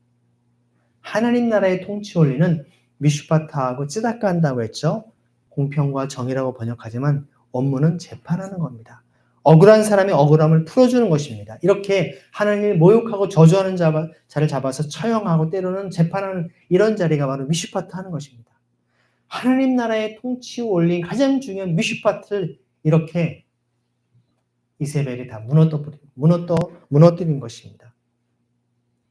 하나님 나라의 통치 원리는 미슈파트하고 쯔다까 한다고 했죠. 공평과 정의라고 번역하지만 업무는 재판하는 겁니다. 억울한 사람의 억울함을 풀어주는 것입니다. 이렇게 하나님을 모욕하고 저주하는 자를 잡아서 처형하고 때로는 재판하는 이런 자리가 바로 미슈파트 하는 것입니다. 하나님 나라의 통치 원리인 가장 중요한 미슈파트를 이렇게 이세벨이 다 무너뜨린 것입니다.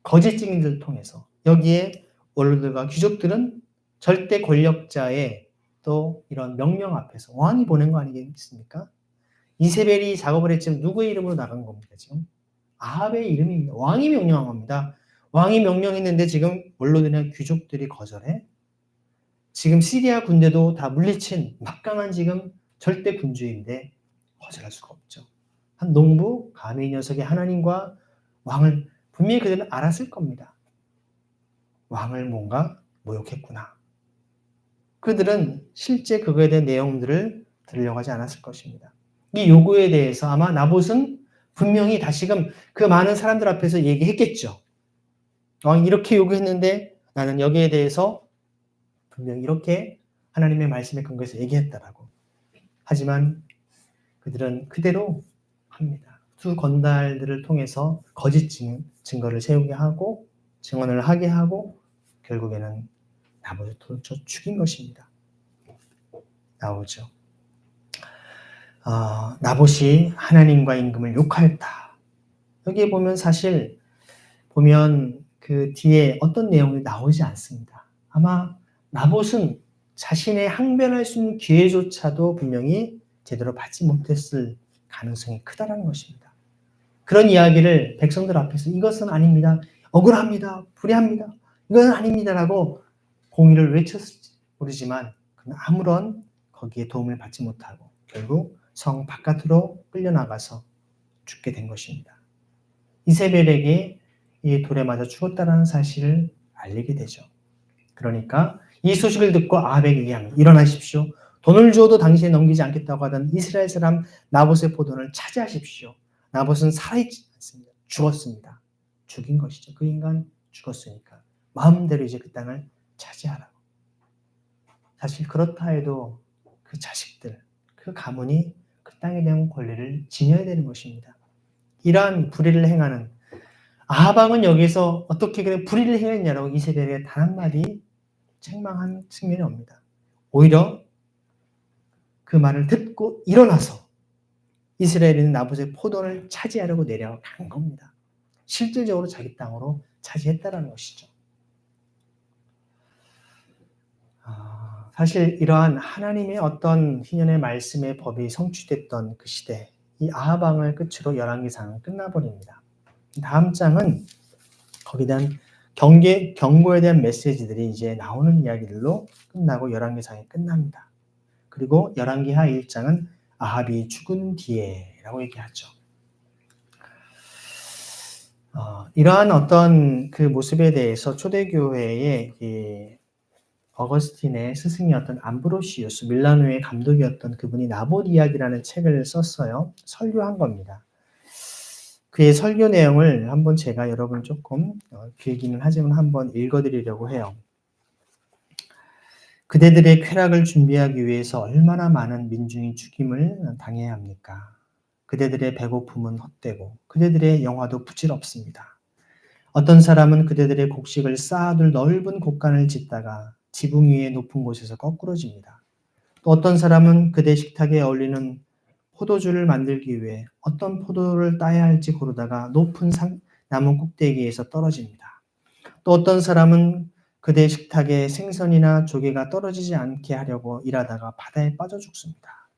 거짓 증인들을 통해서. 여기에 원로들과 귀족들은 절대 권력자의 또 이런 명령 앞에서 왕이 보낸 거 아니겠습니까? 이세벨이 작업을 했지만 누구의 이름으로 나간 겁니까? 지금 아합의 이름입니다. 왕이 명령한 겁니다. 왕이 명령했는데 지금 원로들이나 귀족들이 거절해? 지금 시리아 군대도 다 물리친 막강한 지금 절대 군주인데 거절할 수가 없죠. 한 농부, 감히 이 녀석이 하나님과 왕을 분명히 그들은 알았을 겁니다. 왕을 뭔가 모욕했구나. 그들은 실제 그거에 대한 내용들을 들으려고 하지 않았을 것입니다. 이 요구에 대해서 아마 나봇은 분명히 다시금 그 많은 사람들 앞에서 얘기했겠죠. 왕이 이렇게 요구했는데 나는 여기에 대해서 분명히 이렇게 하나님의 말씀에 근거해서 얘기했다라고. 하지만 그들은 그대로 합니다. 두 건달들을 통해서 거짓 증거를 세우게 하고 증언을 하게 하고 결국에는 나봇을 돌쳐 죽인 것입니다. 나오죠. 나봇이 하나님과 임금을 욕하였다. 여기에 보면 사실 그 뒤에 어떤 내용이 나오지 않습니다. 아마 나봇은 자신의 항변할 수 있는 기회조차도 분명히 제대로 받지 못했을 가능성이 크다는 것입니다. 그런 이야기를 백성들 앞에서 이것은 아닙니다. 억울합니다. 불의합니다. 이건 아닙니다라고 공의를 외쳤을지 모르지만 그는 아무런 거기에 도움을 받지 못하고 결국 성 바깥으로 끌려나가서 죽게 된 것입니다. 이세벨에게 이 돌에 맞아 죽었다는 사실을 알리게 되죠. 그러니까 이 소식을 듣고 아합에게 얘기합니다. 일어나십시오. 돈을 주어도 당신이 넘기지 않겠다고 하던 이스라엘 사람 나봇의 포도원을 차지하십시오. 나봇은 살아있지 않습니다. 죽었습니다. 죽인 것이죠. 그 인간 죽었으니까 마음대로 이제 그 땅을 차지하라고. 사실 그렇다 해도 그 자식들, 그 가문이 그 땅에 대한 권리를 지녀야 되는 것입니다. 이러한 불의를 행하는 아합 왕은 여기서 어떻게 그래 불의를 행했냐라고 이세벨에게 단 한마디 책망한 측면이 옵니다. 오히려 그 말을 듣고 일어나서 이스라엘은 나봇의 포도를 차지하려고 내려간 겁니다. 실질적으로 자기 땅으로 차지했다는 것이죠. 사실 이러한 하나님의 어떤 희년의 말씀의 법이 성취됐던 그 시대, 이 아합 왕을 끝으로 열왕기상은 끝나버립니다. 다음 장은 거기에 대한 경고에 대한 메시지들이 이제 나오는 이야기들로 끝나고 열왕기상이 끝납니다. 그리고 열왕기하 1장은 아합이 죽은 뒤에라고 얘기하죠. 이러한 어떤 그 모습에 대해서 초대교회의 이 어거스틴의 스승이었던 암브로시우스, 밀라노의 감독이었던 그분이 나봇 이야기라는 책을 썼어요. 설교한 겁니다. 그의 설교 내용을 한번 제가 여러분 조금 길기는 하지만 한번 읽어드리려고 해요. 그대들의 쾌락을 준비하기 위해서 얼마나 많은 민중이 죽임을 당해야 합니까? 그대들의 배고픔은 헛되고 그대들의 영화도 부질없습니다. 어떤 사람은 그대들의 곡식을 쌓아둘 넓은 곡간을 짓다가 지붕 위의 높은 곳에서 거꾸러집니다. 또 어떤 사람은 그대 식탁에 어울리는 포도주를 만들기 위해 어떤 포도를 따야 할지 고르다가 높은 나무 꼭대기에서 떨어집니다. 또 어떤 사람은 그대 식탁에 생선이나 조개가 떨어지지 않게 하려고 일하다가 바다에 빠져 죽습니다.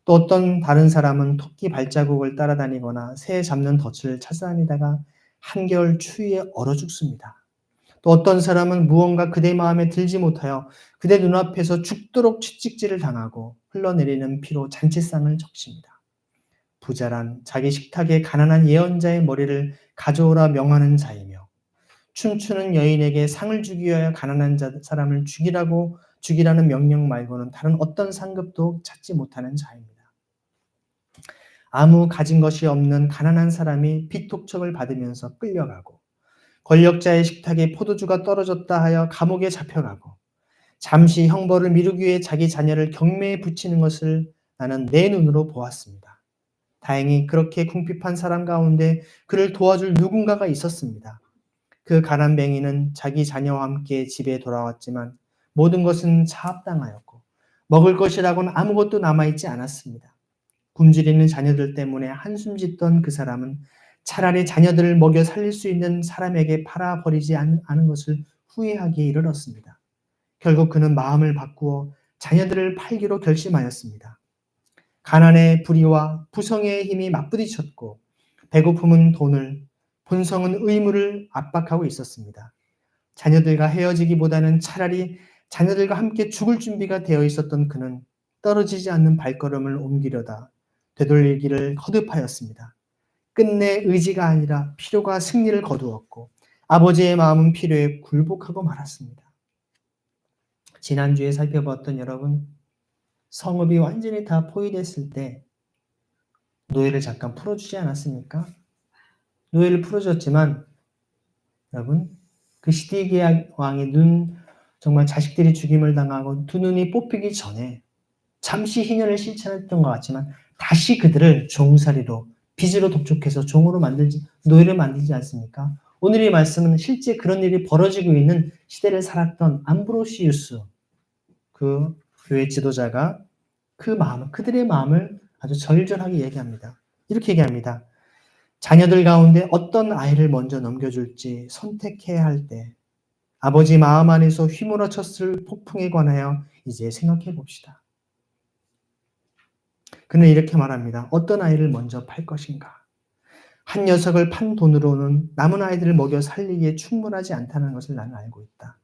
또 어떤 다른 사람은 토끼 발자국을 따라다니거나 새 잡는 덫을 찾아다니다가 한겨울 추위에 얼어 죽습니다. 또 어떤 사람은 무언가 그대 마음에 들지 못하여 그대 눈앞에서 죽도록 채찍질을 당하고 흘러내리는 피로 잔치상을 적십니다. 부자란 자기 식탁에 가난한 예언자의 머리를 가져오라 명하는 자이며 춤추는 여인에게 상을 주기 위하여 가난한 사람을 죽이라는 명령 말고는 다른 어떤 상급도 찾지 못하는 자입니다. 아무 가진 것이 없는 가난한 사람이 비톡척을 받으면서 끌려가고, 권력자의 식탁에 포도주가 떨어졌다 하여 감옥에 잡혀가고, 잠시 형벌을 미루기 위해 자기 자녀를 경매에 붙이는 것을 나는 내 눈으로 보았습니다. 다행히 그렇게 궁핍한 사람 가운데 그를 도와줄 누군가가 있었습니다. 그 가난뱅이는 자기 자녀와 함께 집에 돌아왔지만 모든 것은 차압당하였고 먹을 것이라고는 아무것도 남아있지 않았습니다. 굶주리는 자녀들 때문에 한숨 짓던 그 사람은 차라리 자녀들을 먹여 살릴 수 있는 사람에게 팔아버리지 않은 것을 후회하기에 이르렀습니다. 결국 그는 마음을 바꾸어 자녀들을 팔기로 결심하였습니다. 가난의 불의와 부성의 힘이 맞부딪혔고 배고픔은 돈을, 본성은 의무를 압박하고 있었습니다. 자녀들과 헤어지기보다는 차라리 자녀들과 함께 죽을 준비가 되어 있었던 그는 떨어지지 않는 발걸음을 옮기려다 되돌리기를 거듭하였습니다. 끝내 의지가 아니라 필요가 승리를 거두었고 아버지의 마음은 필요에 굴복하고 말았습니다. 지난주에 살펴봤던 여러분, 성읍이 완전히 다 포위됐을 때 노예를 잠깐 풀어주지 않았습니까? 노예를 풀어줬지만 여러분, 그 시디기야 왕의 정말 자식들이 죽임을 당하고 두 눈이 뽑히기 전에 잠시 희년을 실천했던 것 같지만 다시 그들을 종살이로 빚으로 독촉해서 노예를 만들지 않습니까? 오늘의 말씀은 실제 그런 일이 벌어지고 있는 시대를 살았던 암브로시우스, 그 교회 지도자가 그들의 마음을 아주 절절하게 얘기합니다. 이렇게 얘기합니다. 자녀들 가운데 어떤 아이를 먼저 넘겨줄지 선택해야 할 때 아버지 마음 안에서 휘몰아쳤을 폭풍에 관하여 이제 생각해 봅시다. 그는 이렇게 말합니다. 어떤 아이를 먼저 팔 것인가? 한 녀석을 판 돈으로는 남은 아이들을 먹여 살리기에 충분하지 않다는 것을 나는 알고 있다.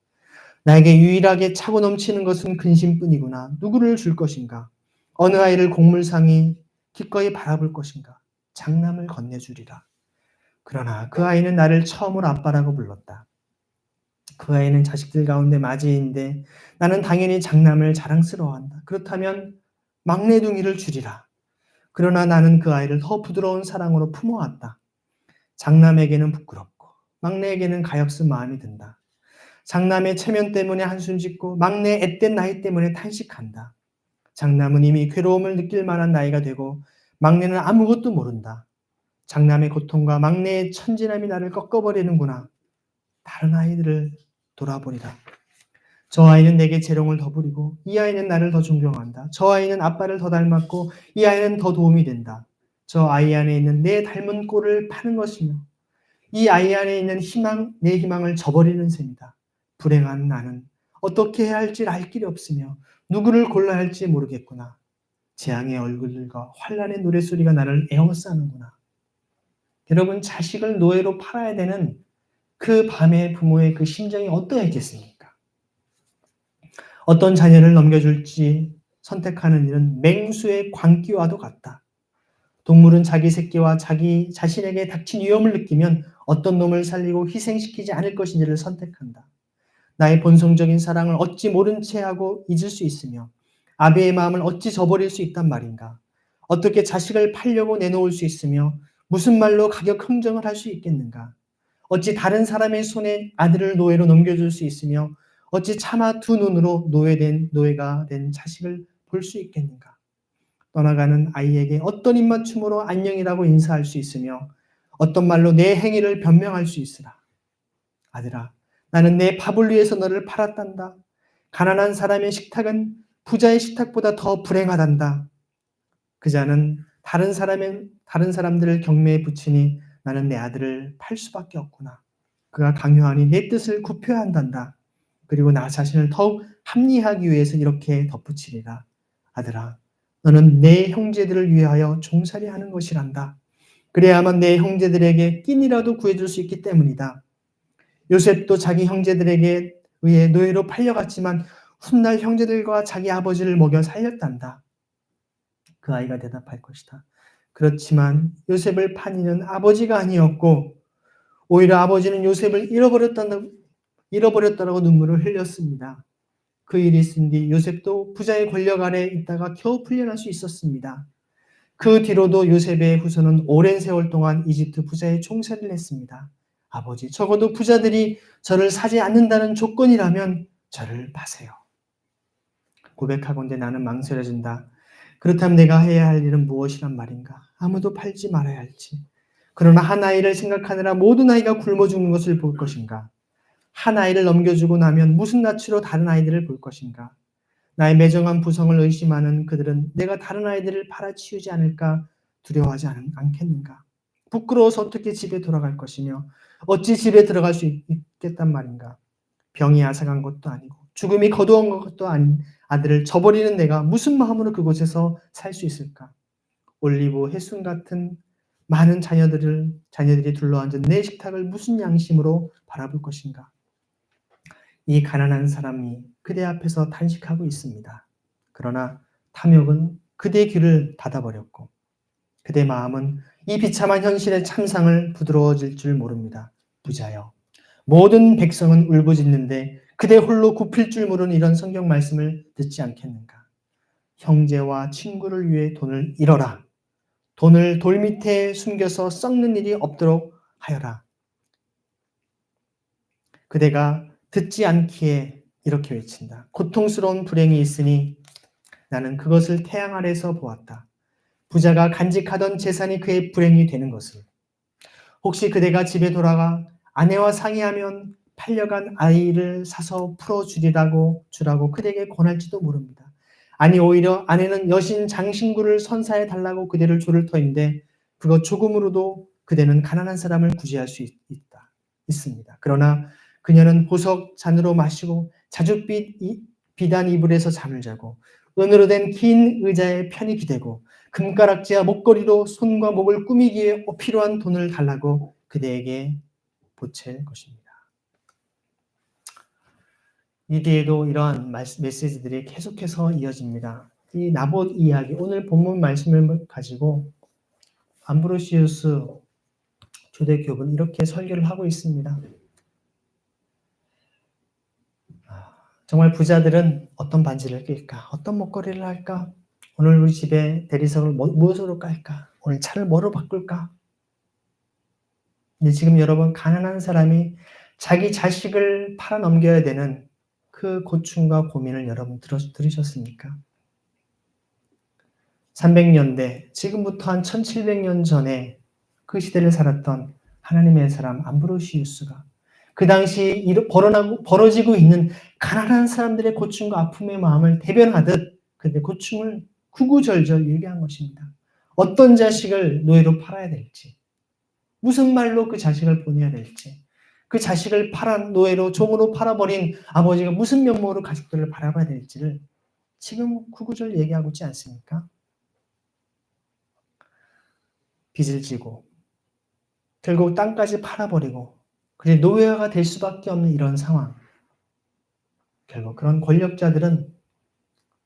나에게 유일하게 차고 넘치는 것은 근심뿐이구나. 누구를 줄 것인가? 어느 아이를 곡물상이 기꺼이 바라볼 것인가? 장남을 건네주리라. 그러나 그 아이는 나를 처음으로 아빠라고 불렀다. 그 아이는 자식들 가운데 맞이인데 나는 당연히 장남을 자랑스러워한다. 그렇다면 막내둥이를 주리라. 그러나 나는 그 아이를 더 부드러운 사랑으로 품어왔다. 장남에게는 부끄럽고 막내에게는 가엾은 마음이 든다. 장남의 체면 때문에 한숨 짓고 막내의 앳된 나이 때문에 탄식한다. 장남은 이미 괴로움을 느낄 만한 나이가 되고 막내는 아무것도 모른다. 장남의 고통과 막내의 천진함이 나를 꺾어버리는구나. 다른 아이들을 돌아보리라. 저 아이는 내게 재롱을 더 부리고 이 아이는 나를 더 존경한다. 저 아이는 아빠를 더 닮았고 이 아이는 더 도움이 된다. 저 아이 안에 있는 내 닮은 꼴을 파는 것이며 이 아이 안에 있는 내 희망을 저버리는 셈이다. 불행한 나는 어떻게 해야 할지 알 길이 없으며 누구를 골라야 할지 모르겠구나. 재앙의 얼굴들과 환란의 노랫소리가 나를 애워싸는구나. 여러분, 자식을 노예로 팔아야 되는 그 밤의 부모의 그 심정이 어떠했겠습니까? 어떤 자녀를 넘겨줄지 선택하는 일은 맹수의 광기와도 같다. 동물은 자기 새끼와 자기 자신에게 닥친 위험을 느끼면 어떤 놈을 살리고 희생시키지 않을 것인지를 선택한다. 나의 본성적인 사랑을 어찌 모른 채 하고 잊을 수 있으며 아비의 마음을 어찌 저버릴 수 있단 말인가. 어떻게 자식을 팔려고 내놓을 수 있으며 무슨 말로 가격 흥정을 할 수 있겠는가. 어찌 다른 사람의 손에 아들을 노예로 넘겨줄 수 있으며 어찌 차마 두 눈으로 노예가 된 자식을 볼 수 있겠는가. 떠나가는 아이에게 어떤 입맞춤으로 안녕이라고 인사할 수 있으며 어떤 말로 내 행위를 변명할 수 있으라. 아들아, 나는 내 밥을 위해서 너를 팔았단다. 가난한 사람의 식탁은 부자의 식탁보다 더 불행하단다. 그 자는 다른 사람들을 경매에 붙이니 나는 내 아들을 팔 수밖에 없구나. 그가 강요하니 내 뜻을 굽혀야 한단다. 그리고 나 자신을 더욱 합리하기 위해서 이렇게 덧붙이리라. 아들아, 너는 내 형제들을 위하여 종살이 하는 것이란다. 그래야만 내 형제들에게 끼니라도 구해줄 수 있기 때문이다. 요셉도 자기 형제들에게 의해 노예로 팔려갔지만 훗날 형제들과 자기 아버지를 먹여 살렸단다. 그 아이가 대답할 것이다. 그렇지만 요셉을 판 이는 아버지가 아니었고 오히려 아버지는 요셉을 잃어버렸다라고 눈물을 흘렸습니다. 그 일이 있은 뒤 요셉도 부자의 권력 아래 있다가 겨우 풀려날 수 있었습니다. 그 뒤로도 요셉의 후손은 오랜 세월 동안 이집트 부자의 총세를 했습니다. 아버지, 적어도 부자들이 저를 사지 않는다는 조건이라면 저를 파세요. 고백하건대 나는 망설여진다. 그렇다면 내가 해야 할 일은 무엇이란 말인가? 아무도 팔지 말아야 할지. 그러나 한 아이를 생각하느라 모든 아이가 굶어 죽는 것을 볼 것인가? 한 아이를 넘겨주고 나면 무슨 낯으로 다른 아이들을 볼 것인가? 나의 매정한 부성을 의심하는 그들은 내가 다른 아이들을 팔아치우지 않을까 두려워하지 않겠는가? 부끄러워서 어떻게 집에 돌아갈 것이며 어찌 집에 들어갈 수 있겠단 말인가? 병이 앗아간 것도 아니고 죽음이 거두어온 것도 아닌 아들을 저버리는 내가 무슨 마음으로 그곳에서 살 수 있을까? 올리브 해순 같은 많은 자녀들이 둘러앉은 내 식탁을 무슨 양심으로 바라볼 것인가? 이 가난한 사람이 그대 앞에서 탄식하고 있습니다. 그러나 탐욕은 그대의 귀를 닫아버렸고 그대 마음은 이 비참한 현실의 참상을 부드러워질 줄 모릅니다. 부자여, 모든 백성은 울부짖는데 그대 홀로 굽힐 줄 모르는 이런 성경 말씀을 듣지 않겠는가? 형제와 친구를 위해 돈을 잃어라. 돈을 돌 밑에 숨겨서 썩는 일이 없도록 하여라. 그대가 듣지 않기에 이렇게 외친다. 고통스러운 불행이 있으니 나는 그것을 태양 아래서 보았다. 부자가 간직하던 재산이 그의 불행이 되는 것을. 혹시 그대가 집에 돌아가 아내와 상의하면 팔려간 아이를 사서 풀어주라고 그대에게 권할지도 모릅니다. 아니 오히려 아내는 여신 장신구를 선사해 달라고 그대를 조를 터인데 그것 조금으로도 그대는 가난한 사람을 구제할 수 있습니다. 그러나 그녀는 보석 잔으로 마시고 자줏빛 비단 이불에서 잠을 자고 은으로 된 긴 의자에 편히 기대고 금가락지와 목걸이로 손과 목을 꾸미기에 필요한 돈을 달라고 그대에게 보챌 것입니다. 이 뒤에도 이러한 메시지들이 계속해서 이어집니다. 이 나봇 이야기, 오늘 본문 말씀을 가지고 암브로시우스 초대교부는 이렇게 설교를 하고 있습니다. 정말 부자들은 어떤 반지를 낄까? 어떤 목걸이를 할까? 오늘 우리 집에 대리석을 무엇으로 깔까? 오늘 차를 뭐로 바꿀까? 근데 지금 여러분, 가난한 사람이 자기 자식을 팔아넘겨야 되는 그 고충과 고민을 여러분 들으셨습니까? 300년대, 지금부터 한 1700년 전에 그 시대를 살았던 하나님의 사람 암브로시우스가 그 당시 벌어지고 있는 가난한 사람들의 고충과 아픔의 마음을 대변하듯 그들의 고충을 구구절절 얘기한 것입니다. 어떤 자식을 노예로 팔아야 될지, 무슨 말로 그 자식을 보내야 될지, 그 자식을 노예로 종으로 팔아버린 아버지가 무슨 면모로 가족들을 바라봐야 될지를 지금 구구절 얘기하고 있지 않습니까? 빚을 지고 결국 땅까지 팔아버리고 그래 노예가 될 수밖에 없는 이런 상황. 결국 그런 권력자들은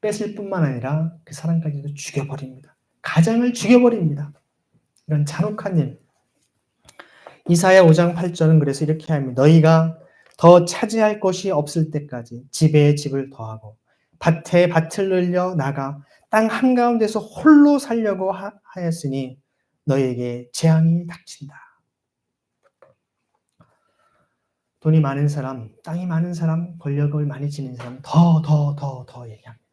뺏을 뿐만 아니라 그 사람까지도 죽여버립니다. 가장을 죽여버립니다. 이런 잔혹한 일. 이사야 5장 8절은 그래서 이렇게 합니다. 너희가 더 차지할 것이 없을 때까지 집에 집을 더하고 밭에 밭을 늘려 나가 땅 한가운데서 홀로 살려고 하였으니 너희에게 재앙이 닥친다. 돈이 많은 사람, 땅이 많은 사람, 권력을 많이 지닌 사람 더 얘기합니다.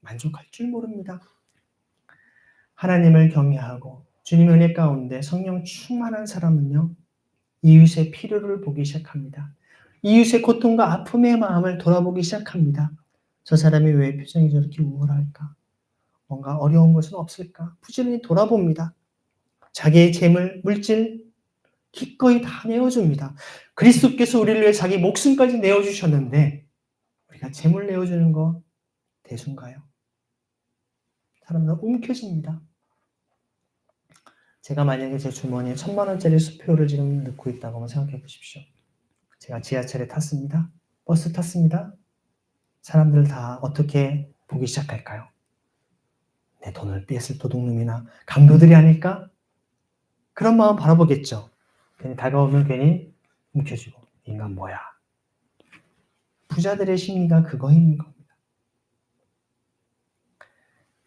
만족할 줄 모릅니다. 하나님을 경외하고 주님의 은혜 가운데 성령 충만한 사람은요. 이웃의 필요를 보기 시작합니다. 이웃의 고통과 아픔의 마음을 돌아보기 시작합니다. 저 사람이 왜 표정이 저렇게 우울할까? 뭔가 어려운 것은 없을까? 부지런히 돌아봅니다. 자기의 재물, 물질 기꺼이 다 내어줍니다. 그리스도께서 우리를 위해 자기 목숨까지 내어주셨는데 우리가 재물 내어주는 거 대수인가요? 사람들 움켜집니다. 제가 만약에 제 주머니에 1000만 원짜리 수표를 지금 넣고 있다고 한번 생각해 보십시오. 제가 지하철에 탔습니다. 버스 탔습니다. 사람들 다 어떻게 보기 시작할까요? 내 돈을 뺏을 도둑놈이나 강도들이 아닐까? 그런 마음 바라보겠죠. 괜히 다가오면 괜히 움켜쥐고 인간 뭐야? 부자들의 심리가 그거인 겁니다.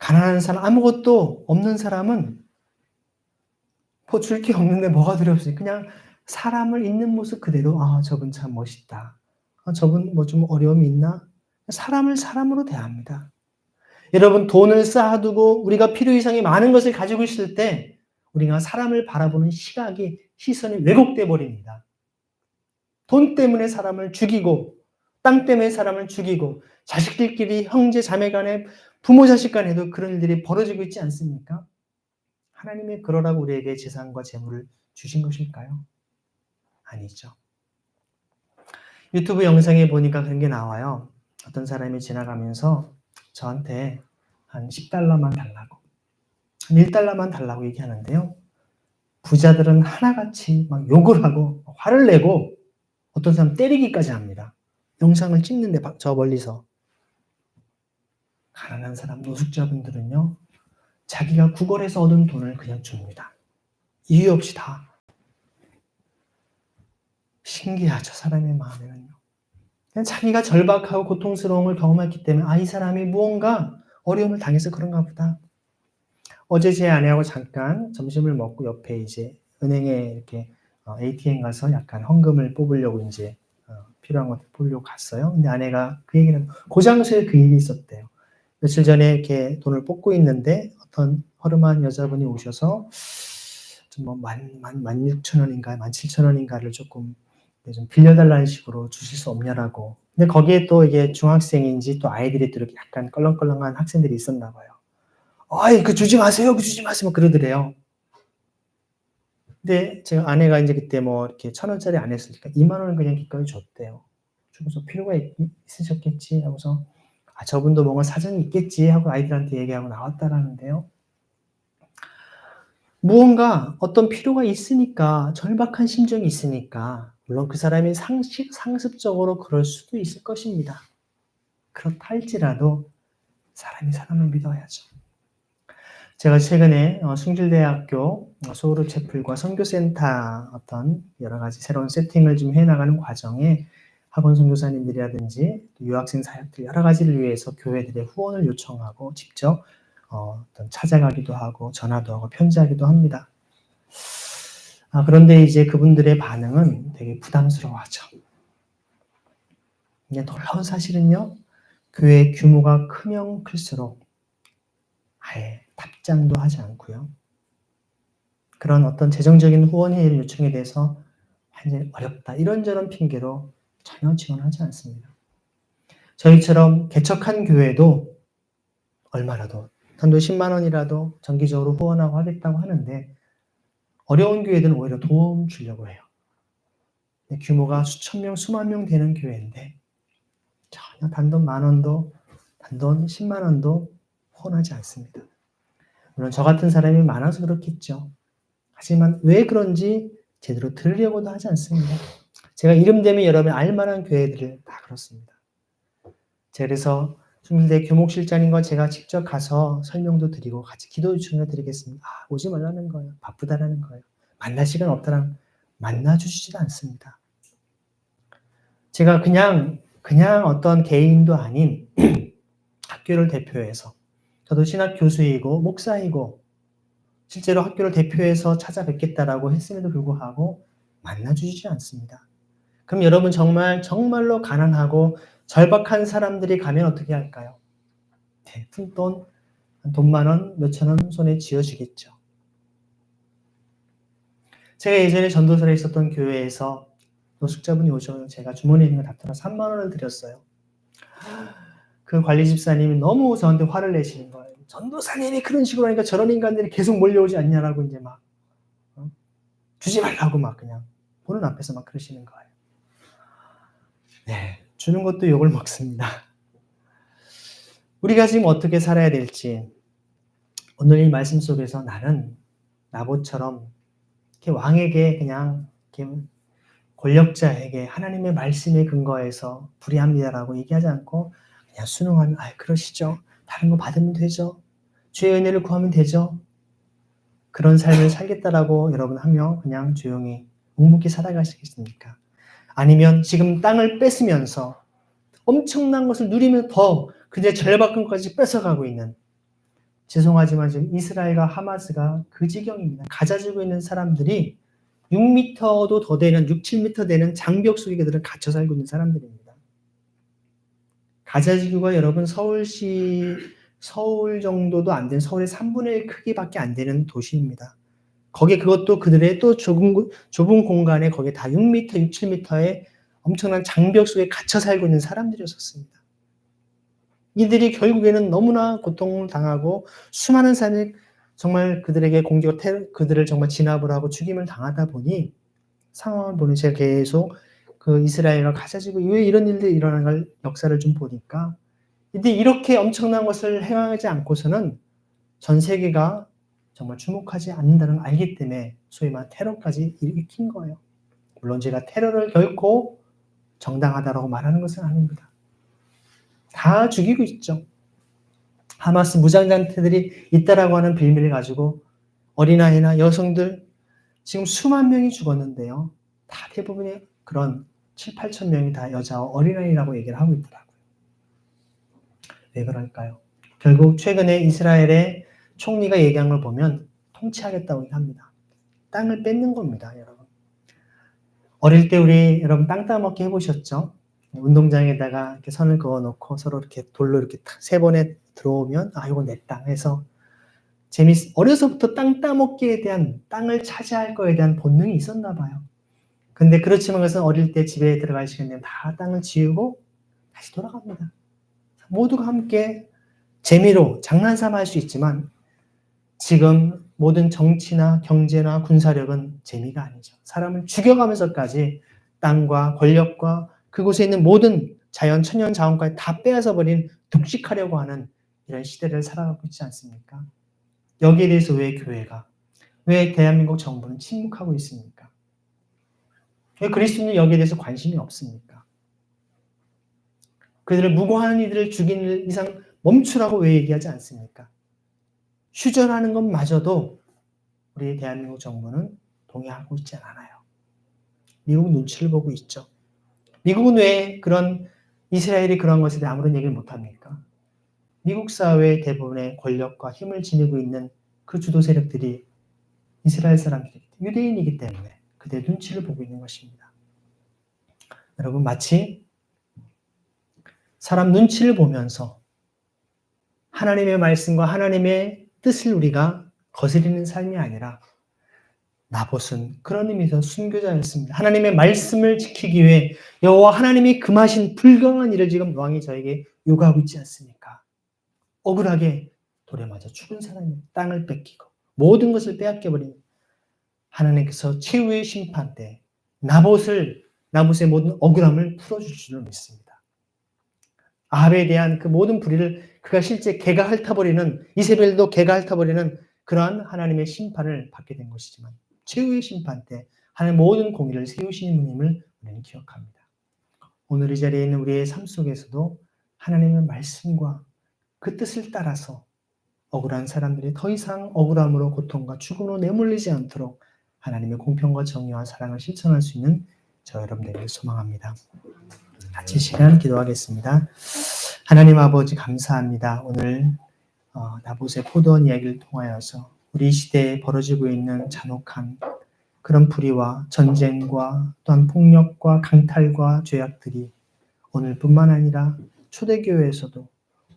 가난한 사람, 아무것도 없는 사람은 뭐 줄 게 없는데 뭐가 두렵지? 그냥 사람을 있는 모습 그대로 저분 참 멋있다. 저분 뭐 좀 어려움이 있나? 사람을 사람으로 대합니다. 여러분 돈을 쌓아두고 우리가 필요 이상의 많은 것을 가지고 있을 때 우리가 사람을 바라보는 시선이 왜곡돼 버립니다. 돈 때문에 사람을 죽이고 땅 때문에 사람을 죽이고 자식들끼리 형제 자매 간에 부모 자식 간에도 그런 일들이 벌어지고 있지 않습니까? 하나님이 그러라고 우리에게 재산과 재물을 주신 것일까요? 아니죠. 유튜브 영상에 보니까 그런 게 나와요. 어떤 사람이 지나가면서 저한테 한 10달러만 달라고, 한 1달러만 달라고 얘기하는데요. 부자들은 하나같이 막 욕을 하고 화를 내고 어떤 사람 때리기까지 합니다. 영상을 찍는데 저 멀리서. 가난한 사람, 노숙자분들은요. 자기가 구걸해서 얻은 돈을 그냥 줍니다. 이유 없이 다. 신기하죠, 사람의 마음에는요. 그냥 자기가 절박하고 고통스러움을 경험했기 때문에 이 사람이 무언가 어려움을 당해서 그런가 보다. 어제 제 아내하고 잠깐 점심을 먹고 옆에 이제 은행에 이렇게 ATM 가서 약간 헌금을 뽑으려고 이제 필요한 것들 뽑으려고 갔어요. 근데 아내가 그 얘기는 그 장소에 그 일이 있었대요. 며칠 전에 이렇게 돈을 뽑고 있는데 어떤 허름한 여자분이 오셔서 좀 뭐 16,000원인가 17,000원인가를 조금 좀 빌려달라는 식으로 주실 수 없냐라고. 근데 거기에 또 이게 중학생인지 또 아이들이 또 이렇게 약간 껄렁껄렁한 학생들이 있었나 봐요. 그 주지 마세요. 그 주지 마세요. 그러더래요. 근데 제가 아내가 이제 그때 뭐 이렇게 1,000원짜리 안 했으니까 2만 원을 그냥 기꺼이 줬대요. 주고서 필요가 있으셨겠지 하고서 저분도 뭔가 사정이 있겠지 하고 아이들한테 얘기하고 나왔다라는데요. 무언가 어떤 필요가 있으니까 절박한 심정이 있으니까 물론 그 사람이 상습적으로 그럴 수도 있을 것입니다. 그렇다 할지라도 사람이 사람을 믿어야죠. 제가 최근에 숭실대학교 소우르 채플과 선교센터 어떤 여러 가지 새로운 세팅을 좀 해나가는 과정에 학원 선교사님들이라든지 유학생 사역들 여러 가지를 위해서 교회들의 후원을 요청하고 직접 어떤 찾아가기도 하고 전화도 하고 편지하기도 합니다. 그런데 이제 그분들의 반응은 되게 부담스러워하죠. 이게 놀라운 사실은요. 교회 규모가 크면 클수록 아예 답장도 하지 않고요. 그런 어떤 재정적인 후원의 요청에 대해서 완전히 어렵다. 이런저런 핑계로 전혀 지원하지 않습니다. 저희처럼 개척한 교회도 얼마라도 단돈 10만 원이라도 정기적으로 후원하고 하겠다고 하는데 어려운 교회들은 오히려 도움 주려고 해요. 규모가 수천 명, 수만 명 되는 교회인데 전혀 단돈 10,000원도 단돈 10만 원도 후원하지 않습니다. 물론 저 같은 사람이 많아서 그렇겠죠. 하지만 왜 그런지 제대로 들으려고도 하지 않습니다. 제가 이름 대면 여러분이 알만한 교회들을 다 그렇습니다. 제가 그래서 숭실대 교목실장님과 제가 직접 가서 설명도 드리고 같이 기도 요청을 드리겠습니다. 오지 말라는 거예요. 바쁘다라는 거예요. 만날 시간 없다라는 만나주시지도 않습니다. 제가 그냥 어떤 개인도 아닌 학교를 대표해서 저도 신학 교수이고 목사이고 실제로 학교를 대표해서 찾아뵙겠다라고 했음에도 불구하고 만나주시지 않습니다. 그럼 여러분 정말로 가난하고 절박한 사람들이 가면 어떻게 할까요? 푼돈, 돈 10,000원, 몇천 원 손에 쥐어주겠죠. 제가 예전에 전도사에 있었던 교회에서 노숙자분이 오셔서 제가 주머니에 있는 거 다 털어 3만 원을 드렸어요. 그 관리 집사님이 너무 저한테 화를 내시는 거예요. 전도사님이 그런 식으로 하니까 저런 인간들이 계속 몰려오지 않냐라고 이제 막 주지 말라고 막 그냥 보는 앞에서 막 그러시는 거예요. 네, 주는 것도 욕을 먹습니다. 우리가 지금 어떻게 살아야 될지 오늘 이 말씀 속에서 나는 나봇처럼 이렇게 왕에게 그냥 이렇게 권력자에게 하나님의 말씀에 근거해서 불의합니다라고 얘기하지 않고 그냥 순응하면 그러시죠. 다른 거 받으면 되죠. 주의 은혜를 구하면 되죠. 그런 삶을 살겠다라고 여러분 하며 그냥 조용히 묵묵히 살아가시겠습니까? 아니면 지금 땅을 뺏으면서 엄청난 것을 누리면 더 그제 절박한 것까지 뺏어가고 있는 죄송하지만 지금 이스라엘과 하마스가 그 지경입니다. 가자 지구에 있는 사람들이 6m도 더 되는 6, 7m 되는 장벽 속에 그들은 갇혀 살고 있는 사람들입니다. 가자 지구가 여러분 서울 정도도 안 되는 서울의 3분의 1 크기밖에 안 되는 도시입니다. 거기에 그것도 그들의 또 좁은 공간에 거기에 다 6m, 6, 7m의 엄청난 장벽 속에 갇혀 살고 있는 사람들이었습니다. 이들이 결국에는 너무나 고통을 당하고 수많은 사람이 정말 그들에게 그들을 정말 진압을 하고 죽임을 당하다 보니 상황을 보니 제가 계속 그 이스라엘과 가자지구 왜 이런 일들이 일어나는 걸 역사를 좀 보니까 근데 이렇게 엄청난 것을 행하지 않고서는 전 세계가 정말 주목하지 않는다는 걸 알기 때문에 소위 말하는 테러까지 일으킨 거예요. 물론 제가 테러를 결코 정당하다라고 말하는 것은 아닙니다. 다 죽이고 있죠. 하마스 무장단체들이 있다라고 하는 빌미를 가지고 어린아이나 여성들 지금 수만 명이 죽었는데요. 다 대부분의 그런 7, 8천 명이 다 여자와 어린아이라고 얘기를 하고 있더라고요. 왜 그럴까요? 결국 최근에 이스라엘의 총리가 얘기한 걸 보면 통치하겠다고 합니다. 땅을 뺏는 겁니다, 여러분. 어릴 때 우리 여러분 땅 따먹기 해보셨죠? 운동장에다가 이렇게 선을 그어놓고 서로 이렇게 돌로 이렇게 세 번에 들어오면 이거 내 땅 해서 어려서부터 땅 따먹기에 대한 땅을 차지할 거에 대한 본능이 있었나 봐요. 근데 그렇지만 그것은 어릴 때 집에 들어갈 시간 되면 다 땅을 지우고 다시 돌아갑니다. 모두가 함께 재미로 장난삼아 할 수 있지만 지금 모든 정치나 경제나 군사력은 재미가 아니죠. 사람을 죽여가면서까지 땅과 권력과 그곳에 있는 모든 자연, 천연 자원까지 다 빼앗아 버린 독식하려고 하는 이런 시대를 살아가고 있지 않습니까? 여기에 대해서 왜 교회가, 왜 대한민국 정부는 침묵하고 있습니까? 왜 그리스도인은 여기에 대해서 관심이 없습니까? 그들을 무고한 이들을 죽이는 이상 멈추라고 왜 얘기하지 않습니까? 휴전하는 것마저도 우리 대한민국 정부는 동의하고 있지 않아요. 미국 눈치를 보고 있죠. 미국은 왜 이스라엘이 그런 것에 대해 아무런 얘기를 못합니까? 미국 사회의 대부분의 권력과 힘을 지니고 있는 그 주도 세력들이 이스라엘 사람들이 유대인이기 때문에 그들의 눈치를 보고 있는 것입니다. 여러분 마치 사람 눈치를 보면서 하나님의 말씀과 하나님의 뜻을 우리가 거스리는 삶이 아니라 나봇은 그런 의미에서 순교자였습니다. 하나님의 말씀을 지키기 위해 여호와 하나님이 금하신 불경한 일을 지금 왕이 저에게 요구하고 있지 않습니까? 억울하게 돌에 맞아 죽은 사람이 땅을 뺏기고 모든 것을 빼앗겨버린 하나님께서 최후의 심판 때 나봇의 모든 억울함을 풀어줄 줄을 믿습니다. 아합에 대한 그 모든 불의를 그가 실제 개가 핥아버리는 이세벨도 개가 핥아버리는 그러한 하나님의 심판을 받게 된 것이지만 최후의 심판 때 하나님 모든 공의를 세우시는 분임을 우리는 기억합니다. 오늘 이 자리에 있는 우리의 삶 속에서도 하나님의 말씀과 그 뜻을 따라서 억울한 사람들이 더 이상 억울함으로 고통과 죽음으로 내몰리지 않도록 하나님의 공평과 정의와 사랑을 실천할 수 있는 저 여러분들을 소망합니다. 같이 시간 기도하겠습니다. 하나님 아버지 감사합니다. 오늘 나봇의 포도원 이야기를 통하여서 우리 시대에 벌어지고 있는 잔혹한 그런 불의와 전쟁과 또한 폭력과 강탈과 죄악들이 오늘뿐만 아니라 초대교회에서도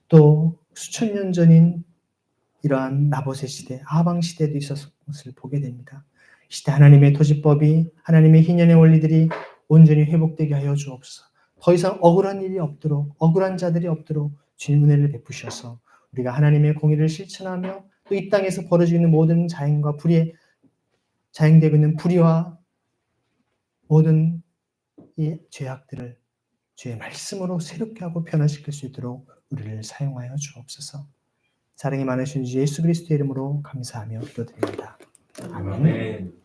또 수천 년 전인 이러한 나봇의 시대, 아방 시대도 있었을 것을 보게 됩니다. 이 시대 하나님의 토지법이 하나님의 희년의 원리들이 온전히 회복되게 하여 주옵소서. 더 이상 억울한 일이 없도록 억울한 자들이 없도록 주님 은혜를 베푸셔서 우리가 하나님의 공의를 실천하며 또 이 땅에서 벌어지고 있는 모든 자행과 불의에 자행되고 있는 불의와 모든 이 죄악들을 주의 말씀으로 새롭게 하고 변화시킬 수 있도록 우리를 사용하여 주옵소서. 사랑이 많으신 주 예수 그리스도의 이름으로 감사하며 기도드립니다. 아멘.